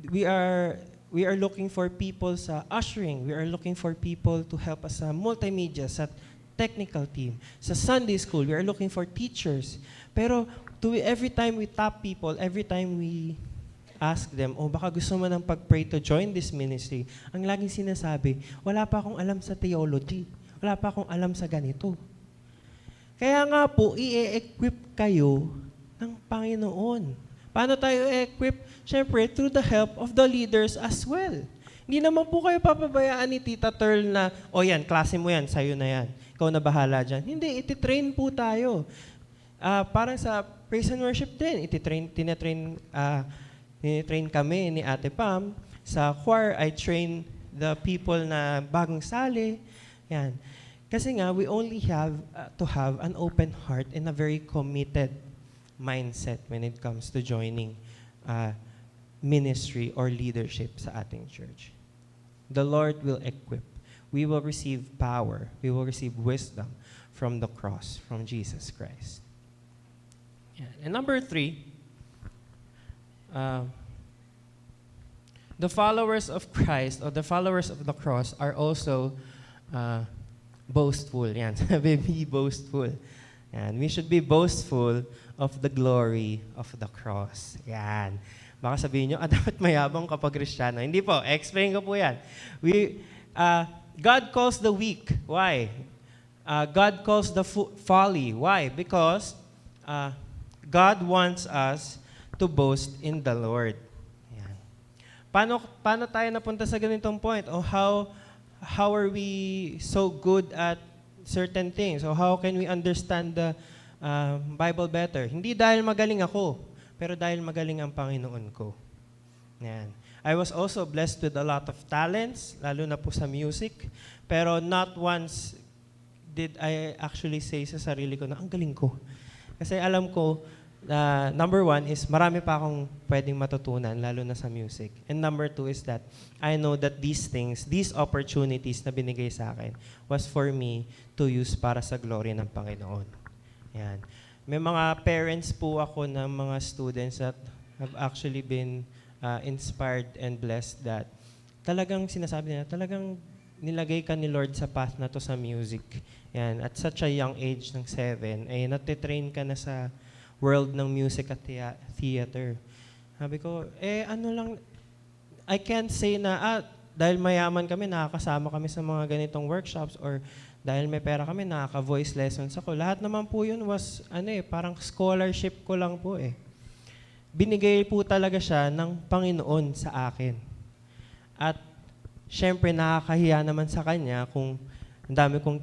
we are looking for people sa ushering. We are looking for people to help us sa multimedia, sa technical team, sa Sunday school. We are looking for teachers. Pero every time we tap people, every time we ask them, baka gusto mo nang pag-pray to join this ministry, ang laging sinasabi, wala pa akong alam sa theology. Wala pa akong alam sa ganito. Kaya nga po, i-equip kayo ng Panginoon. Paano tayo i-equip? Siyempre, through the help of the leaders as well. Hindi naman po kayo papabayaan ni Tita Terl na, yan, klase mo yan, sa'yo na yan. Ikaw na bahala dyan. Hindi, ititrain po tayo. Parang sa praise and worship din, tinatrain kami ni Ate Pam. Sa choir, I train the people na bagong sali. Yan. Kasi nga, we only have to have an open heart and a very committed mindset when it comes to joining ministry or leadership sa ating church. The Lord will equip. We will receive power. We will receive wisdom from the cross, from Jesus Christ. Yan. And number 3, the followers of Christ or the followers of the cross are also boastful. Yan. Sabi, be boastful. Yan. We should be boastful of the glory of the cross. Yan. Baka sabihin nyo, dapat mayabang kapag Kristiyano. Hindi po. Explain ko po yan. God calls the weak. Why? God calls the folly. Why? Because God wants us to boast in the Lord. Yan. Paano tayo napunta sa ganitong point? O how are we so good at certain things? So how can we understand the Bible better? Hindi dahil magaling ako, pero dahil magaling ang Panginoon ko. Yan. I was also blessed with a lot of talents, lalo na po sa music, pero not once did I actually say sa sarili ko na ang galing ko. Kasi alam ko, number 1 is marami pa akong pwedeng matutunan, lalo na sa music. And number 2 is that I know that these things, these opportunities na binigay sa akin was for me to use para sa glory ng Panginoon. Yan. May mga parents po ako ng mga students that have actually been inspired and blessed that talagang sinasabi nila, talagang nilagay ka ni Lord sa path na to sa music. Yan. At such a young age ng 7, ay natitrain ka na sa world ng music at theater. Sabi ko, ano lang, I can't say na, dahil mayaman kami, nakakasama kami sa mga ganitong workshops or dahil may pera kami, nakaka-voice lessons ako. Lahat naman po yun was, parang scholarship ko lang po Binigay po talaga siya ng Panginoon sa akin. At syempre, nakakahiya naman sa Kanya kung ang dami kong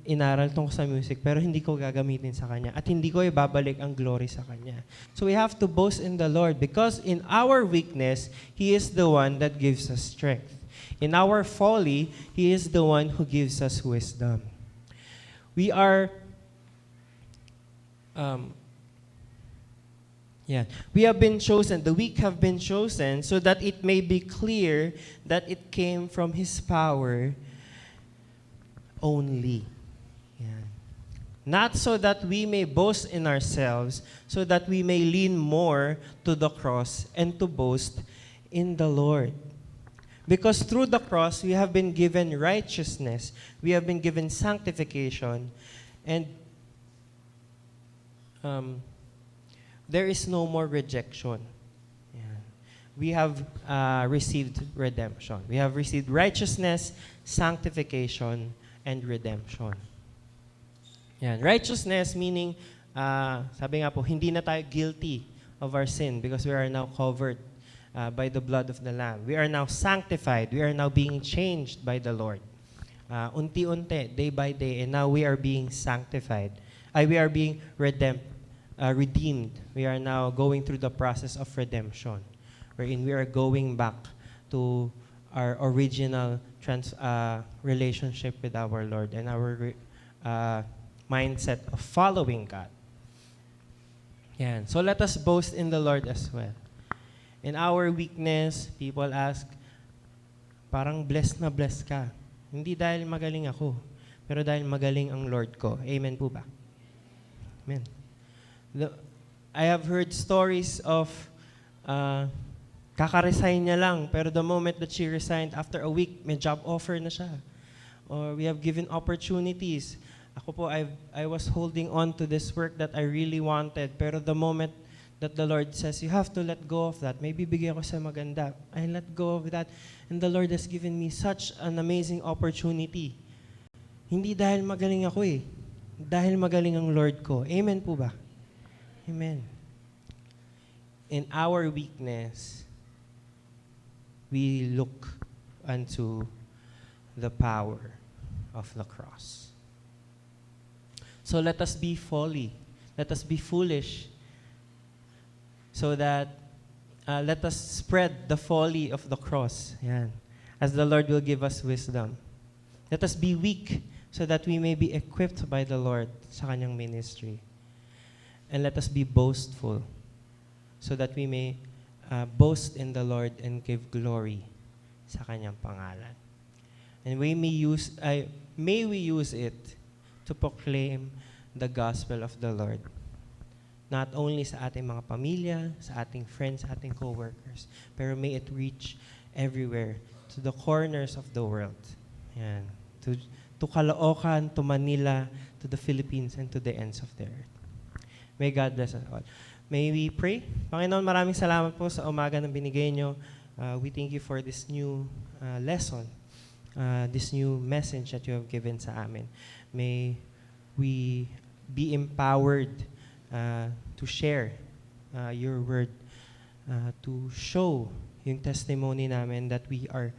inaral tungkol sa music, pero hindi ko gagamitin sa Kanya. At hindi ko ibabalik ang glory sa Kanya. So we have to boast in the Lord because in our weakness, He is the one that gives us strength. In our folly, He is the one who gives us wisdom. We are, we have been chosen, the weak have been chosen so that it may be clear that it came from His power only. Yan. Not so that we may boast in ourselves, so that we may lean more to the cross and to boast in the Lord. Because through the cross, we have been given righteousness, we have been given sanctification, and there is no more rejection. Yan. We have received redemption. We have received righteousness, sanctification, and redemption. Yan. Righteousness meaning, sabi nga po, hindi na tayo guilty of our sin because we are now covered by the blood of the Lamb. We are now sanctified. We are now being changed by the Lord. Unti-unti, day by day, and now we are being sanctified. We are being redeemed. We are now going through the process of redemption, wherein we are going back to our original relationship with our Lord and our mindset of following God. Yan. So let us boast in the Lord as well. In our weakness, people ask, parang blessed na blessed ka. Hindi dahil magaling ako, pero dahil magaling ang Lord ko. Amen po ba? Amen. I have heard stories of kaka-resign niya lang, pero the moment that she resigned, after a week, may job offer na siya. Or we have given opportunities. Ako po, I was holding on to this work that I really wanted, pero the moment that the Lord says, you have to let go of that. Maybe bigyan ko sa maganda. I let go of that. And the Lord has given me such an amazing opportunity. Hindi dahil magaling ako eh. Dahil magaling ang Lord ko. Amen po ba? Amen. In our weakness, we look unto the power of the cross. So let us be folly. Let us be foolish. So that let us spread the folly of the cross. Yan. As the Lord will give us wisdom. Let us be weak so that we may be equipped by the Lord sa kanyang ministry. And let us be boastful so that we may boast in the Lord and give glory sa kanyang pangalan. And may we use it to proclaim the gospel of the Lord. Not only sa ating mga pamilya, sa ating friends, sa ating co-workers, pero may it reach everywhere, to the corners of the world. Yan. To Caloocan, to Manila, to the Philippines, and to the ends of the earth. May God bless us all. May we pray? Panginoon, maraming salamat po sa umaga na binigay nyo. We thank you for this new lesson, this new message that you have given sa amin. May we be empowered to share your word, to show yung testimony namin that we are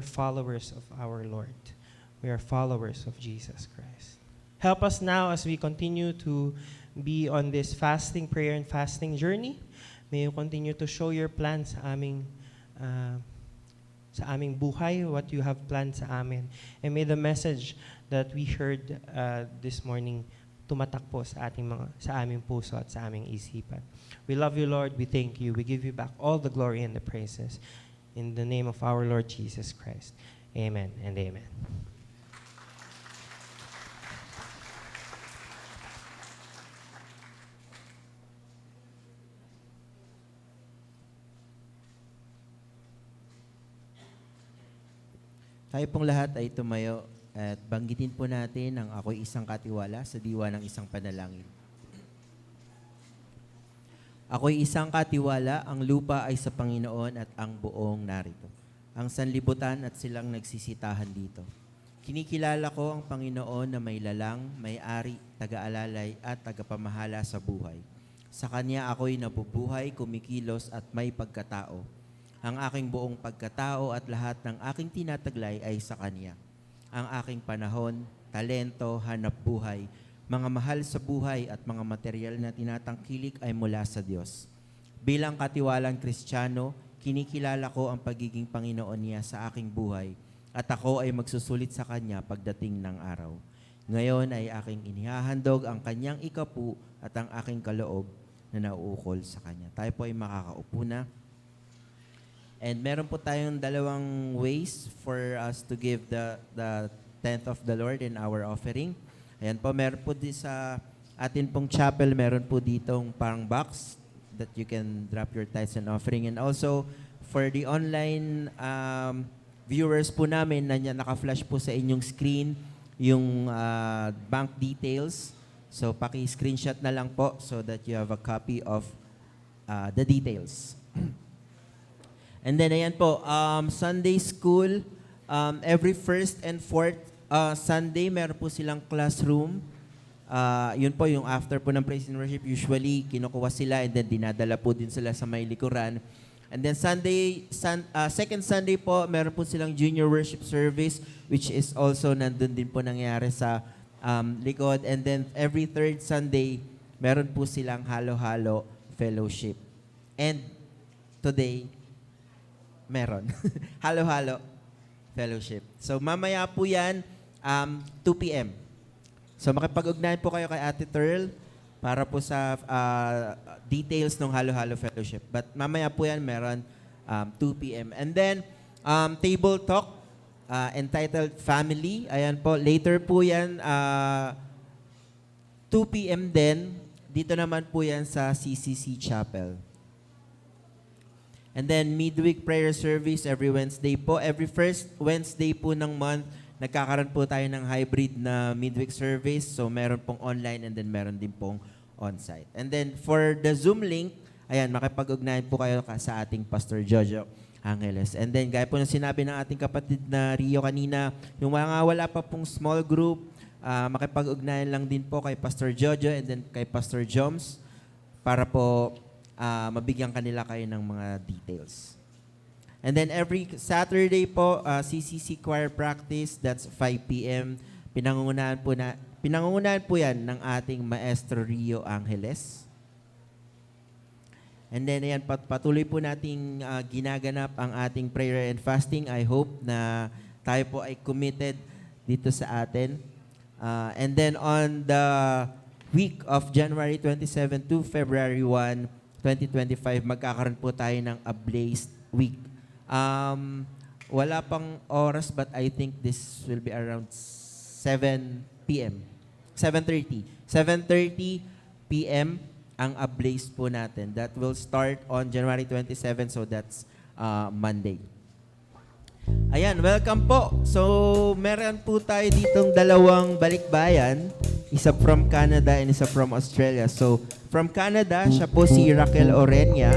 followers of our Lord. We are followers of Jesus Christ. Help us now as we continue to be on this fasting, prayer, and fasting journey. May you continue to show your plans sa aming buhay, what you have planned sa amin. And may the message that we heard this morning tumatak po sa aming puso at sa aming isipan. We love you, Lord. We thank you. We give you back all the glory and the praises. In the name of our Lord Jesus Christ. Amen and amen. Tayo pong lahat ay tumayo at banggitin po natin ang ako'y isang katiwala sa diwa ng isang panalangin. Ako'y isang katiwala, ang lupa ay sa Panginoon at ang buong narito. Ang sanlibutan at silang nagsisitahan dito. Kinikilala ko ang Panginoon na may lalang, may-ari, taga-alalay at tagapamahala sa buhay. Sa Kanya ako'y nabubuhay, kumikilos at may pagkatao. Ang aking buong pagkatao at lahat ng aking tinataglay ay sa Kanya. Ang aking panahon, talento, hanap buhay, mga mahal sa buhay at mga material na tinatangkilik ay mula sa Diyos. Bilang katiwalang Kristiyano, kinikilala ko ang pagiging Panginoon niya sa aking buhay at ako ay magsusulit sa Kanya pagdating ng araw. Ngayon ay aking inihahandog ang Kanyang ikapu at ang aking kaloob na nauukol sa Kanya. Tayo po ay makakaupo na. And meron po tayong dalawang ways for us to give the tenth of the Lord in our offering. Ayan po, meron po di sa atin pong chapel, meron po ditong parang box that you can drop your tithes and offering. And also, for the online viewers po namin, naka-flash po sa inyong screen yung bank details. So, paki-screenshot na lang po so that you have a copy of the details. And then, ayan po, Sunday school, every first and fourth Sunday, meron po silang classroom. Yun po, yung after po ng praise and worship, usually kinukuha sila and then dinadala po din sila sa may likuran. And then second Sunday po, meron po silang junior worship service, which is also nandun din po nangyari sa likod. And then every third Sunday, meron po silang halo-halo fellowship. And today, meron. Halo-halo fellowship. So mamaya po yan, 2 p.m. So makipag-ugnayan po kayo kay Ate Terl para po sa details ng halo-halo fellowship. But mamaya po yan, meron 2 p.m. And then, table talk entitled Family. Ayan po, later po yan, 2 p.m. din. Dito naman po yan sa CCC Chapel. And then, midweek prayer service every Wednesday po. Every first Wednesday po ng month, nagkakaroon po tayo ng hybrid na midweek service. So, meron pong online and then meron din pong on-site. And then for the Zoom link, ayan, makipag-ugnayan po kayo sa ating Pastor Jojo Angeles. And then, gaya po ng sinabi ng ating kapatid na Rio kanina, yung mga wala pa pong small group, makipag-ugnayan lang din po kay Pastor Jojo and then kay Pastor Joms para po mabigyan kanila kayo ng mga details. And then every Saturday po, CCC choir practice, that's 5 p.m. Pinangungunahan po yan ng ating Maestro Rio Angeles. And then, ayan, patuloy po nating ginaganap ang ating prayer and fasting. I hope na tayo po ay committed dito sa atin. And then, on the week of January 27 to February 1, 2025, magkakaroon po tayo ng Ablaze Week. Wala pang oras, but I think this will be around 7 p.m. 7:30. 7:30 p.m. ang Ablaze po natin. That will start on January 27, so that's Monday. Ayan, welcome po. So, meron po tayo ditong dalawang balikbayan. Isa from Canada and isa from Australia. So, from Canada, siya po si Raquel Orenia.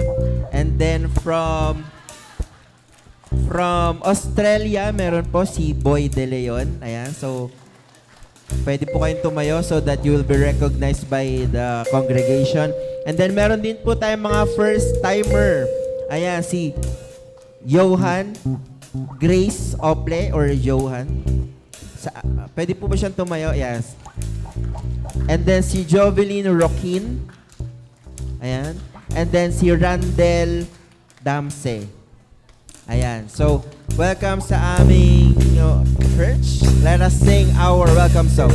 And then from Australia, meron po si Boy De Leon. Ayan, so pwede po kayong tumayo so that you will be recognized by the congregation. And then meron din po tayong mga first timer. Ayan, si Johan Grace Ople or Johan. Pwede po ba siyang tumayo? Yes. And then si Jovelyn Roquin. Ayan. And then si Randel Damse. Ayan. So, welcome sa aming church. Let us sing our welcome song.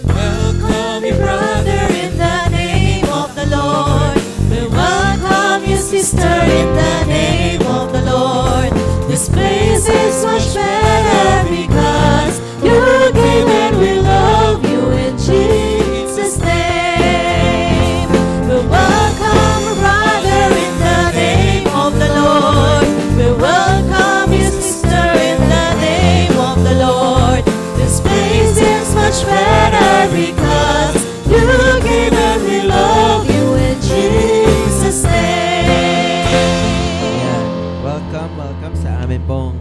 Welcome you, brother, in the name of the Lord. We welcome you, sister, in the name of the Lord. This place is much better because you came and we love you in Jesus' name. We welcome you, brother, in the name of the Lord. We welcome you, sister, in the name of the Lord. This place is much better because you came and we love you in Jesus' name. Ayan. Welcome sa amin pong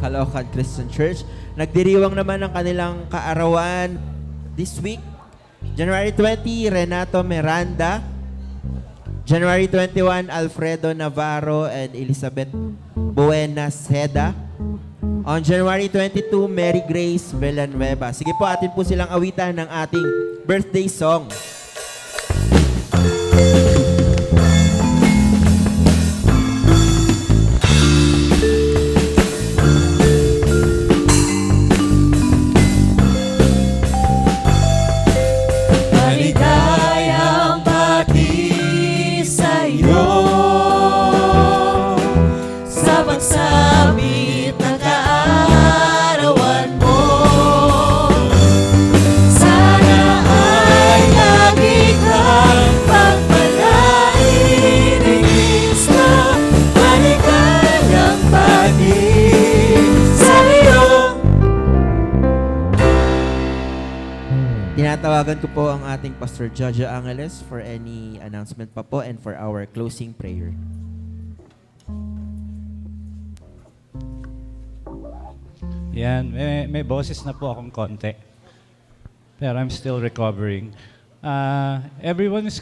Caloocan Christian Church. Nagdiriwang naman ang kanilang kaarawan this week. January 20, Renato Miranda. January 21, Alfredo Navarro and Elizabeth Buenas Heda. On January 22, Mary Grace Villanueva. Sige po, atin po silang awitan ng ating birthday song. Maligayang bati sa'yo sa pagsabit ng kaarawan mo. Sana ay lagi kang pagpalain ni Kristo. Maligayang bati sa'yo. Tinatawagan ko po ang ating Pastor Jojo Angeles for any announcement pa po and for our closing prayer. Yan, may boses na po akong konti. Pero I'm still recovering. Everyone is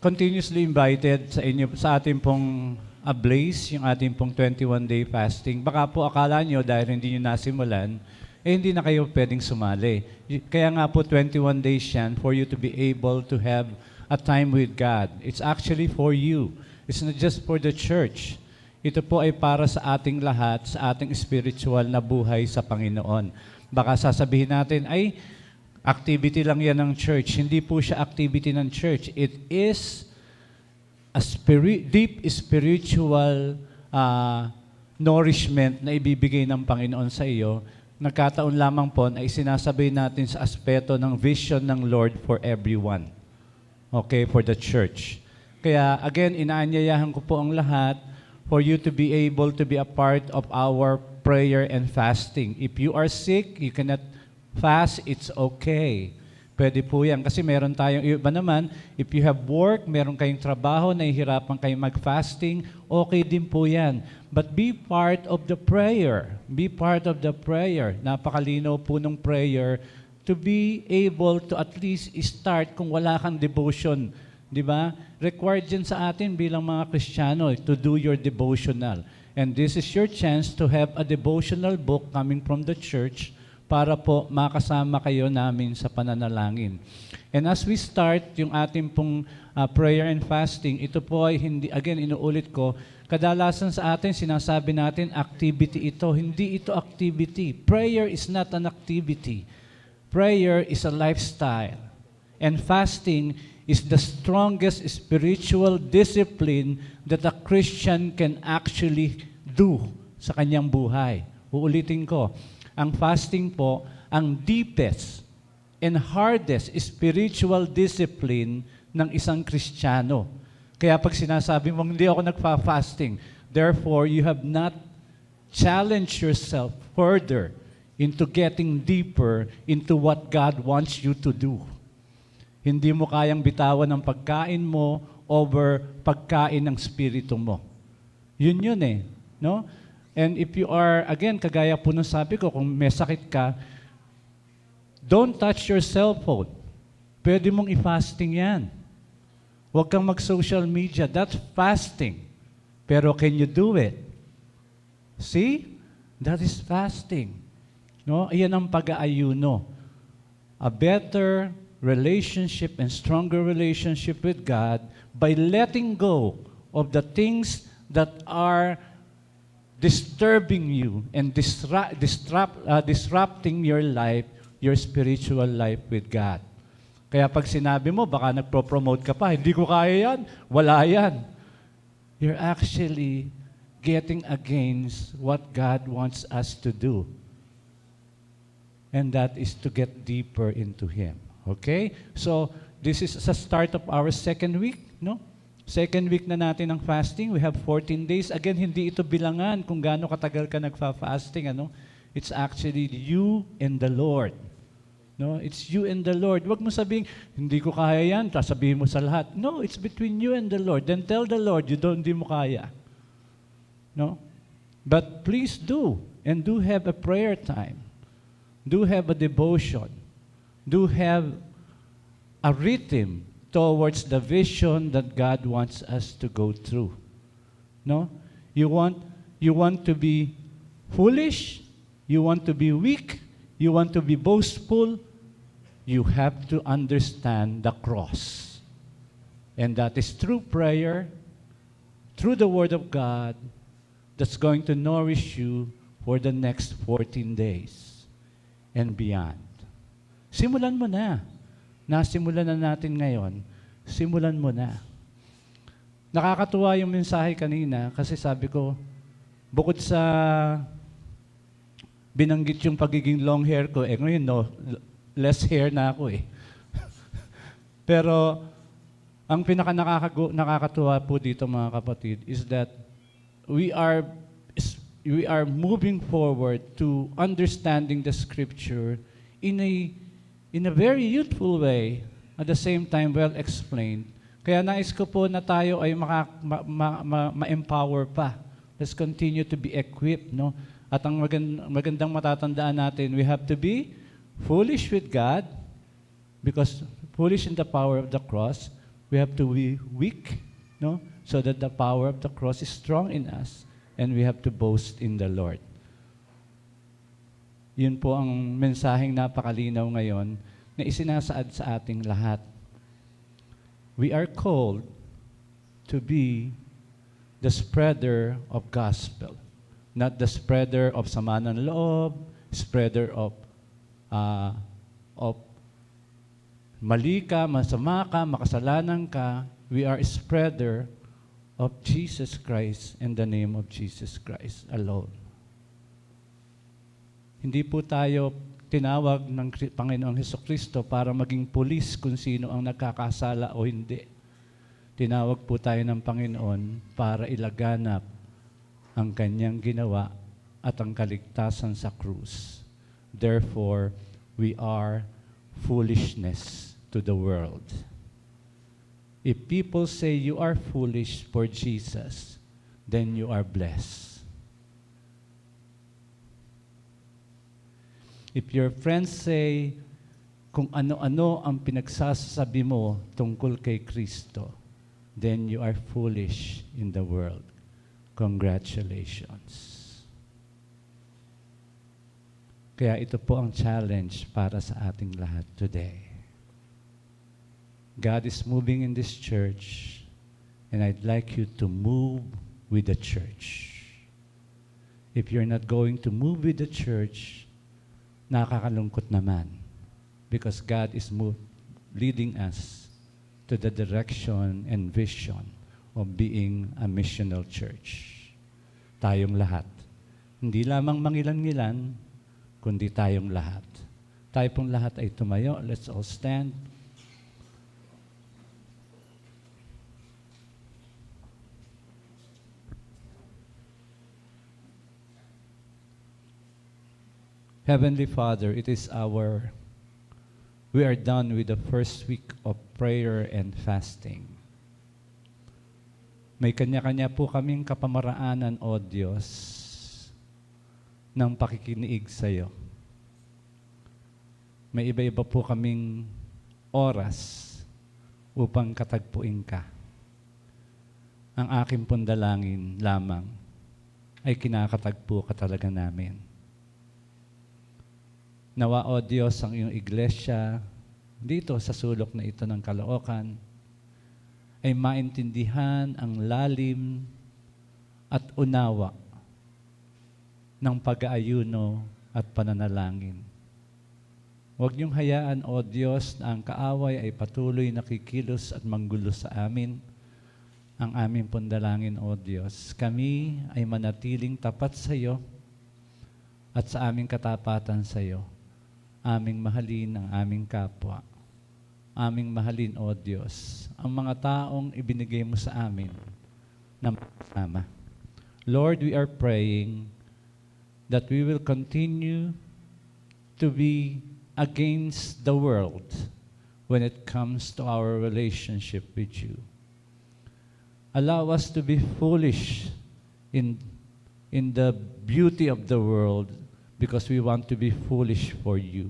continuously invited sa inyo, sa ating pong Ablaze, yung ating pong 21-day fasting. Baka po akala nyo dahil hindi nyo nasimulan, hindi na kayo pwedeng sumali. Kaya nga po 21 days yan for you to be able to have a time with God. It's actually for you. It's not just for the church. Ito po ay para sa ating lahat, sa ating spiritual na buhay sa Panginoon. Baka sasabihin natin, ay, activity lang yan ng church. Hindi po siya activity ng church. It is a deep spiritual nourishment na ibibigay ng Panginoon sa iyo. Nagkataon lamang po na isinasabay natin sa aspeto ng vision ng Lord for everyone. Okay, for the church. Kaya again, inaanyayahan ko po ang lahat for you to be able to be a part of our prayer and fasting. If you are sick, you cannot fast, it's okay. Pwede po yan. Kasi meron tayong iba naman, if you have work, meron kayong trabaho, nahihirapan kayong mag-fasting, okay din po yan. But be part of the prayer. Be part of the prayer. Napakalinaw po ng prayer to be able to at least start kung wala kang devotion. Di ba? Required yan sa atin bilang mga Kristiyano to do your devotional. And this is your chance to have a devotional book coming from the church para po makasama kayo namin sa pananalangin. And as we start yung ating pong prayer and fasting, ito po ay hindi, again, inuulit ko, kadalasan sa atin, sinasabi natin, activity ito. Hindi ito activity. Prayer is not an activity. Prayer is a lifestyle. And fasting is the strongest spiritual discipline that a Christian can actually do sa kanyang buhay. Uulitin ko, ang fasting po, ang deepest and hardest spiritual discipline ng isang Kristiyano. Kaya pag sinasabi mong hindi ako nagfa-fasting, therefore you have not challenged yourself further into getting deeper into what God wants you to do. Hindi mo kayang bitawan ang pagkain mo over pagkain ng spirito mo. Yun eh, no? And if you are, again, kagaya po nung sabi ko, kung may sakit ka, don't touch your cellphone. Pwede mong i-fasting yan. Huwag kang mag-social media. That's fasting. Pero can you do it? See? That is fasting. No? Iyan ang pag-aayuno. A better relationship and stronger relationship with God by letting go of the things that are disturbing you and disrupting your life, your spiritual life with God. Kaya pag sinabi mo, baka nagpo-promote ka pa, hindi ko kaya yan, wala yan. You're actually getting against what God wants us to do. And that is to get deeper into Him. Okay? So, this is the start of our second week, no? Second week na natin ng fasting. We have 14 days. Again, hindi ito bilangan kung gaano katagal ka nagfa-fasting. Ano? It's actually you and the Lord. No? It's you and the Lord. Huwag mo sabihin, hindi ko kaya yan, sasabihin mo sa lahat. No, it's between you and the Lord. Then tell the Lord, hindi mo kaya. No? But please do. And do have a prayer time. Do have a devotion. Do have a rhythm towards the vision that God wants us to go through. No? You want to be foolish, you want to be weak, you want to be boastful, you have to understand the cross. And that is through prayer, through the Word of God, that's going to nourish you for the next 14 days and beyond. Simulan mo na. Nasimulan na natin ngayon, simulan mo na. Nakakatuwa yung mensahe kanina kasi sabi ko, bukod sa binanggit yung pagiging long hair ko, ngayon no, less hair na ako eh. Pero ang pinaka nakakatuwa po dito mga kapatid is that we are moving forward to understanding the Scripture in a very youthful way, at the same time well explained. Kaya nais ko po na tayo ay ma-empower pa. Let's continue to be equipped, no? At ang magandang matatandaan natin, we have to be foolish with God, because foolish in the power of the cross. We have to be weak, no? So that the power of the cross is strong in us, and we have to boast in the Lord. Yun po ang mensaheng napakalinaw ngayon na isinasaad sa ating lahat. We are called to be the spreader of gospel, not the spreader of sama ng loob, spreader of mali ka, masama ka, makasalanan ka. We are a spreader of Jesus Christ in the name of Jesus Christ alone. Hindi po tayo tinawag ng Panginoong Hesukristo para maging pulis kung sino ang nagkakasala o hindi. Tinawag po tayo ng Panginoon para ilaganap ang kanyang ginawa at ang kaligtasan sa krus. Therefore, we are foolishness to the world. If people say you are foolish for Jesus, then you are blessed. If your friends say kung ano-ano ang pinagsasabi mo tungkol kay Kristo, then you are foolish in the world. Congratulations. Kaya ito po ang challenge para sa ating lahat today. God is moving in this church, and I'd like you to move with the church. If you're not going to move with the church, nakakalungkot naman. Because God is leading us to the direction and vision of being a missional church. Tayong lahat. Hindi lamang mangilan-ngilan, kundi tayong lahat. Tayo pong lahat ay tumayo. Let's all stand. Heavenly Father, we are done with the first week of prayer and fasting. May kanya-kanya po kaming kapamaraanan, O Diyos, ng pakikinig sa iyo. May iba-iba po kaming oras upang katagpuin ka. Ang aking pong dalangin lamang ay kinakatagpo ka talaga namin. Nawa, O Diyos, ang iyong iglesia dito sa sulok na ito ng Caloocan ay maintindihan ang lalim at unawa ng pag-aayuno at pananalangin. Huwag niyong hayaan, O Diyos, na ang kaaway ay patuloy nakikilos at manggulo sa amin. Ang aming pundalangin, O Diyos, kami ay manatiling tapat sa iyo at sa aming katapatan sa iyo. Aming mahalin ang aming kapwa. Aming mahalin, O Diyos, ang mga taong ibinigay mo sa amin na makasama. Lord, we are praying that we will continue to be against the world when it comes to our relationship with you. Allow us to be foolish in the beauty of the world because we want to be foolish for you.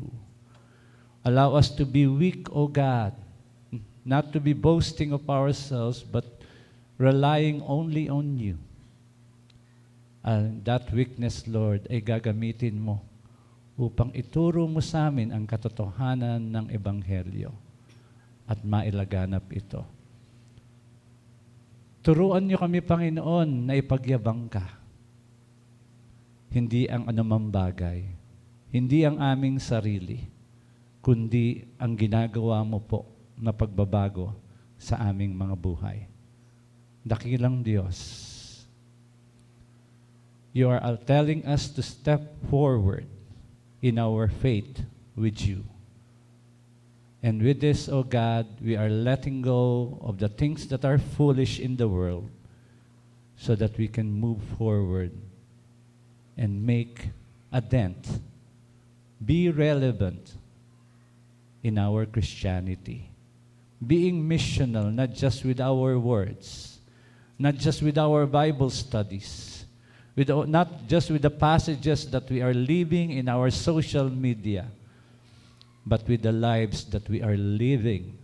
Allow us to be weak, O God, not to be boasting of ourselves, but relying only on you. And that weakness, Lord, ay gagamitin mo upang ituro mo sa amin ang katotohanan ng Ebanghelyo at mailaganap ito. Turuan niyo kami, Panginoon, na ipagyabang ka. Hindi ang anumang bagay, hindi ang aming sarili, kundi ang ginagawa mo po na pagbabago sa aming mga buhay. Dakilang Diyos, you are telling us to step forward in our faith with you. And with this, O God, we are letting go of the things that are foolish in the world so that we can move forward and make a dent, be relevant in our Christianity. Being missional, not just with our words, not just with our Bible studies, not just with the passages that we are living in our social media, but with the lives that we are living.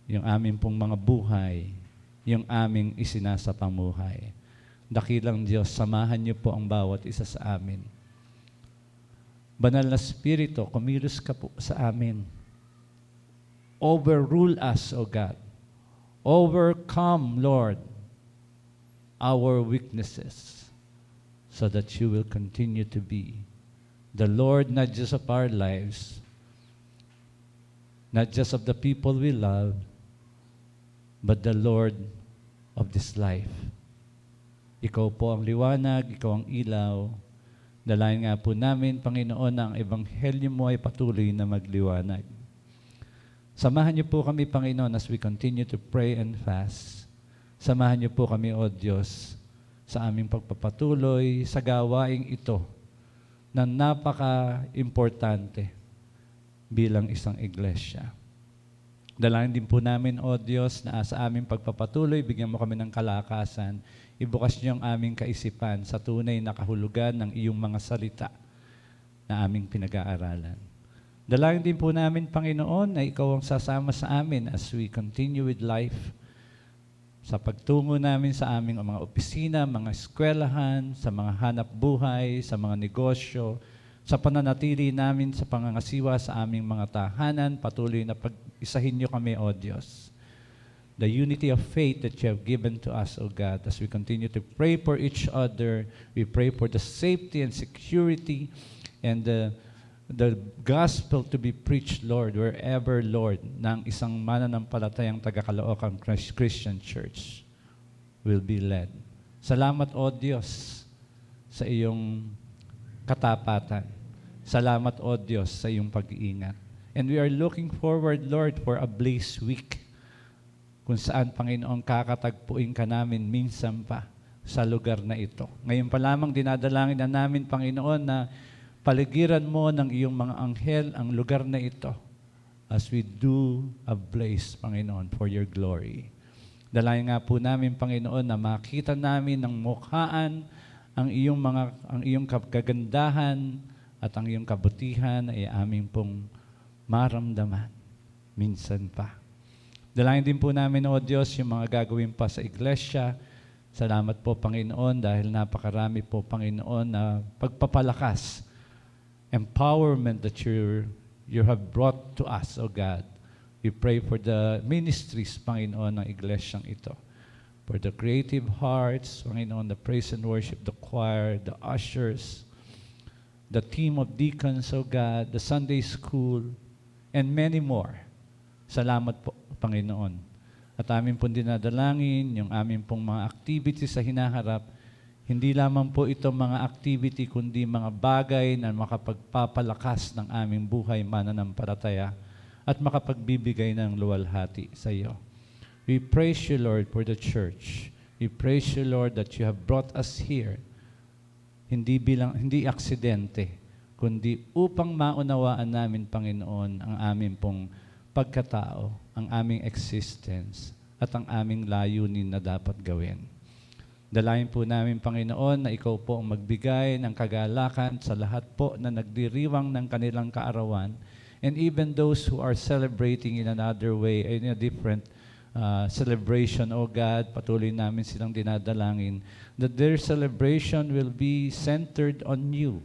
Yung aming pong mga buhay, yung aming isinasapamuhay. Dakilang Diyos, samahan niyo po ang bawat isa sa amin. Banal na Espiritu, kumilos ka po sa amin. Overrule us, O God. Overcome, Lord, our weaknesses so that you will continue to be the Lord not just of our lives, not just of the people we love, but the Lord of this life. Ikaw po ang liwanag, ikaw ang ilaw. Dalayan nga po namin, Panginoon, na ang Ebanghelyo mo ay patuloy na magliwanag. Samahan niyo po kami, Panginoon, as we continue to pray and fast. Samahan niyo po kami, O Diyos, sa aming pagpapatuloy sa gawaing ito na napaka-importante bilang isang iglesia. Dalangin din po namin, O Diyos, na sa aming pagpapatuloy, bigyan mo kami ng kalakasan, ibukas niyo ang aming kaisipan sa tunay na kahulugan ng iyong mga salita na aming pinag-aaralan. Dalangin din po namin, Panginoon, na ikaw ang sasama sa amin as we continue with life, sa pagtungo namin sa aming mga opisina, mga eskwelahan, sa mga hanap buhay, sa mga negosyo, sa pananatili namin sa pangangasiwa sa aming mga tahanan, patuloy na pag-isahin niyo kami, O Diyos. The unity of faith that you have given to us, O God, as we continue to pray for each other, we pray for the safety and security and the gospel to be preached, Lord, wherever, Lord, ng isang mananampalatayang taga-Caloocan Christian Church will be led. Salamat, O Diyos, sa iyong katapatan. Salamat, O Diyos, sa iyong pag-iingat. And we are looking forward, Lord, for a Blaze Week, kung saan, Panginoon, kakatagpuin ka namin minsan pa sa lugar na ito. Ngayon pa lamang dinadalangin na namin, Panginoon, na paligiran mo ng iyong mga anghel ang lugar na ito as we do a blaze, Panginoon, for your glory. Dalangin nga po namin, Panginoon, na makita namin ng mukhaan ang iyong kagandahan at ang iyong kabutihan ay aming pong maramdaman minsan pa. Dalangin din po namin, O Diyos, yung mga gagawin pa sa iglesia. Salamat po, Panginoon, dahil napakarami po, Panginoon, na pagpapalakas, empowerment that you have brought to us, O God. We pray for the ministries, Panginoon, ng iglesyang ito. For the creative hearts, Panginoon, the praise and worship, the choir, the ushers, the team of deacons, O God, the Sunday school, and many more. Salamat po, Panginoon. At amin pong dinadalangin yung amin pong mga activities sa hinaharap. Hindi lamang po ito mga activity, kundi mga bagay na makapagpapalakas ng aming buhay mananampalataya at makapagbibigay ng luwalhati sa iyo. We praise you, Lord, for the church. We praise you, Lord, that you have brought us here. Hindi aksidente, kundi upang maunawaan namin, Panginoon, ang aming pong pagkatao, ang aming existence, at ang aming layunin na dapat gawin. Dalayan po namin, Panginoon, na ikaw po ang magbigay ng kagalakan sa lahat po na nagdiriwang ng kanilang kaarawan, and even those who are celebrating in another way, in a different celebration, O God, patuloy namin silang dinadalangin, that their celebration will be centered on you.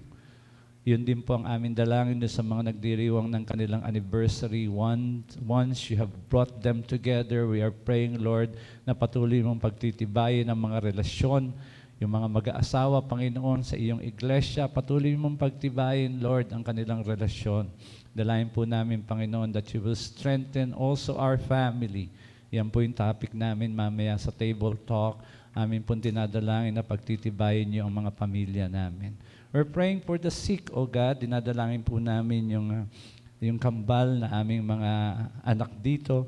Yun din po ang aming dalangin sa mga nagdiriwang ng kanilang anniversary. Once you have brought them together, we are praying, Lord, na patuloy mong pagtitibayin ang mga relasyon, yung mga mag-aasawa, Panginoon, sa iyong iglesia, patuloy mong pagtibayin, Lord, ang kanilang relasyon. Dalayan po namin, Panginoon, that you will strengthen also our family. Yan po yung topic namin mamaya sa table talk. Amin pong dinadalangin na pagtitibayin niyo ang mga pamilya namin. We're praying for the sick, O God. Dinadalangin po namin yung kambal na aming mga anak dito.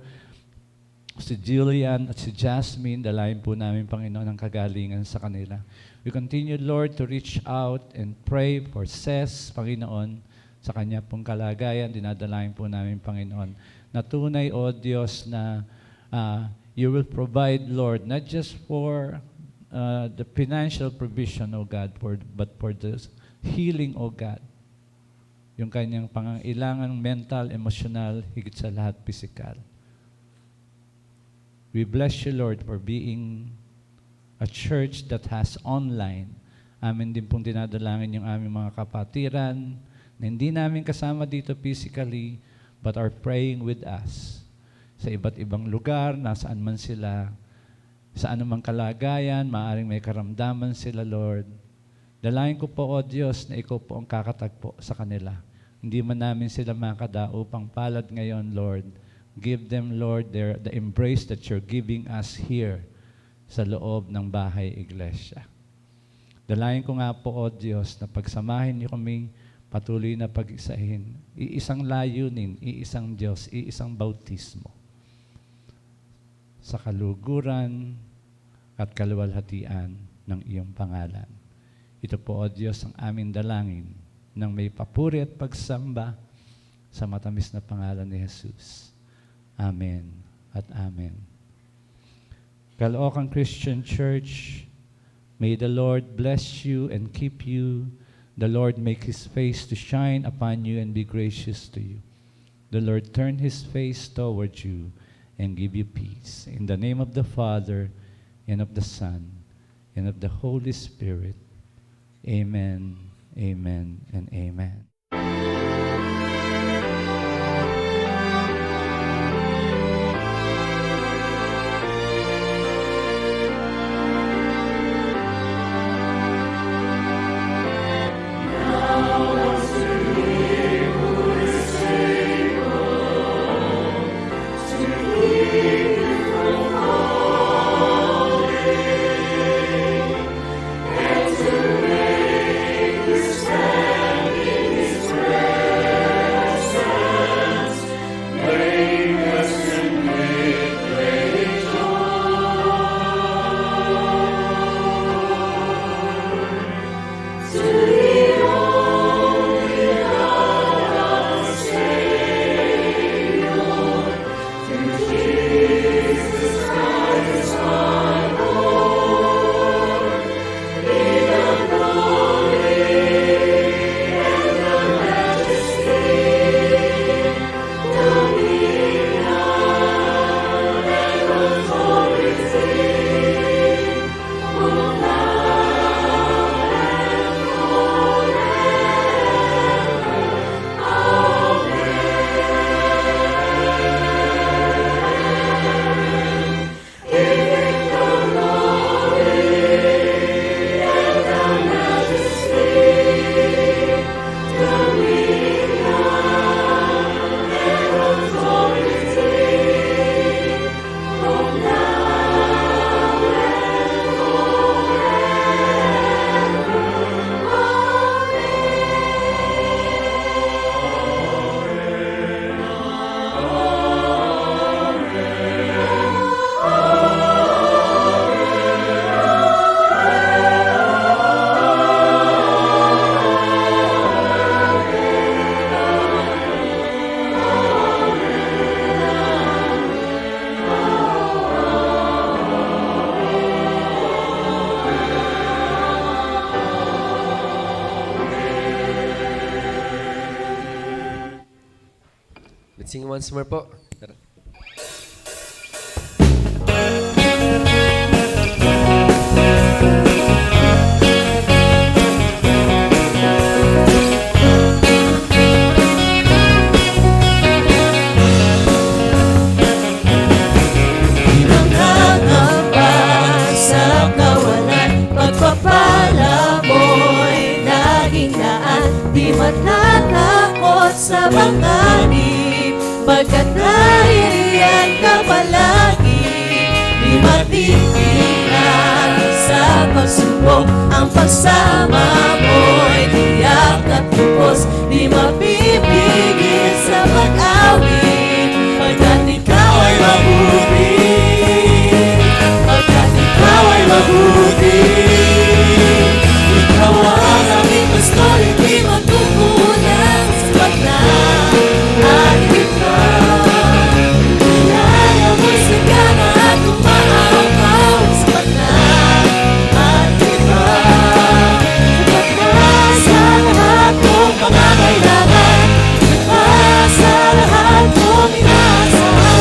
Si Julian at si Jasmine, dalayan po namin, Panginoon, ang kagalingan sa kanila. We continue, Lord, to reach out and pray for Ses, Panginoon, sa kanya pong kalagayan. Dinadalangin po namin, Panginoon, na tunay, O Diyos, na you will provide, Lord, not just for the financial provision, O God, but for the healing, O God. Yung kanyang pangangailangan mental, emotional, higit sa lahat, physical. We bless you, Lord, for being a church that has online. Amin din pong dinadalangin yung aming mga kapatiran na hindi namin kasama dito physically, but are praying with us sa iba't ibang lugar, nasaan man sila, sa anumang kalagayan, maaaring may karamdaman sila, Lord. Dalayan ko po, O Diyos, na ikaw po ang kakatagpo sa kanila. Hindi man namin sila makadaupang pang palad ngayon, Lord. Give them, Lord, the embrace that you're giving us here sa loob ng bahay iglesia. Dalayan ko nga po, O Diyos, na pagsamahin niyo kami patuloy na pag-isahin. Iisang layunin, iisang Diyos, iisang bautismo sa kaluguran at kaluwalhatian ng iyong pangalan. Ito po, O Diyos, ang aming dalangin ng may papuri at pagsamba sa matamis na pangalan ni Jesus. Amen at amen. Caloocan Christian Church, may the Lord bless you and keep you. The Lord make His face to shine upon you and be gracious to you. The Lord turn His face toward you and give you peace. In the name of the Father, and of the Son, and of the Holy Spirit. Amen, amen, and amen. Let's sing once more po. Tara. Nangangamba sa kawalan, pagpapala mo'y laging daan. Di matatakot sa panganib, pagkat nariyan ka palagi. Di matitignan sa pagsubok, ang pagsama mo'y tiyak at lubos. Di mapipigil sa pag-awit, pagkat ikaw ay mabuti. Pagkat ikaw ay mabuti. Ikaw ang aming pastor, hindi magkukulang sa paglang at ikaw. Kaya mo'y sagana at umaapaw sa paglang at ikaw. Sapat sa lahat kong pangangailangan, sapat sa lahat kong inaasahan.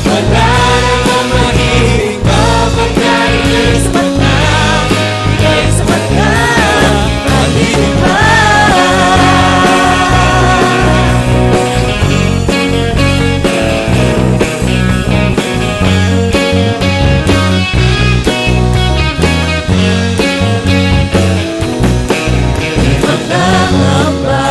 Wala namang magiging kapag ika'y sapat na, ika'y sapat na, magiging pa. Magkakamba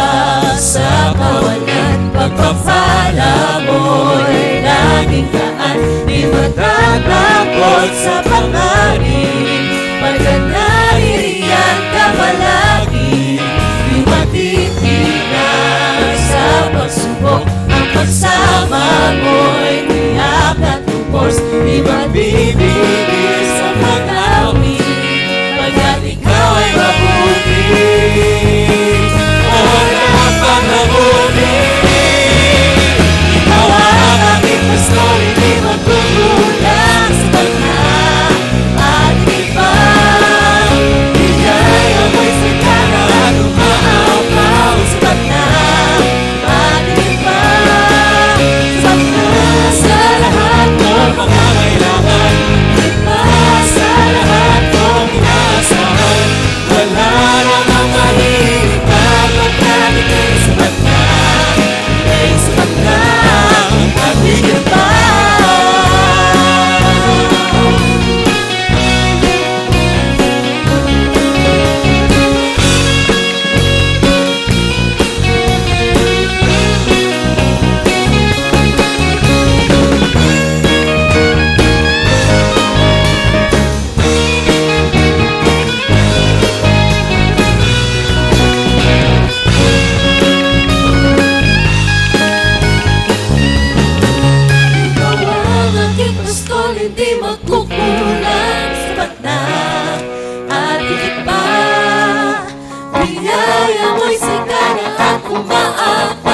sa kawalan, pagpapala mo'y laging daan. Di matatakot sa panganib, pagkat naririyan ka palagi. Di matitignan sa pagsubok, ang pagsama mo'y tiyak at lubos. Di mabibigil sa pag-awit, pagkat ikaw ay mabuti. O napakabuti. at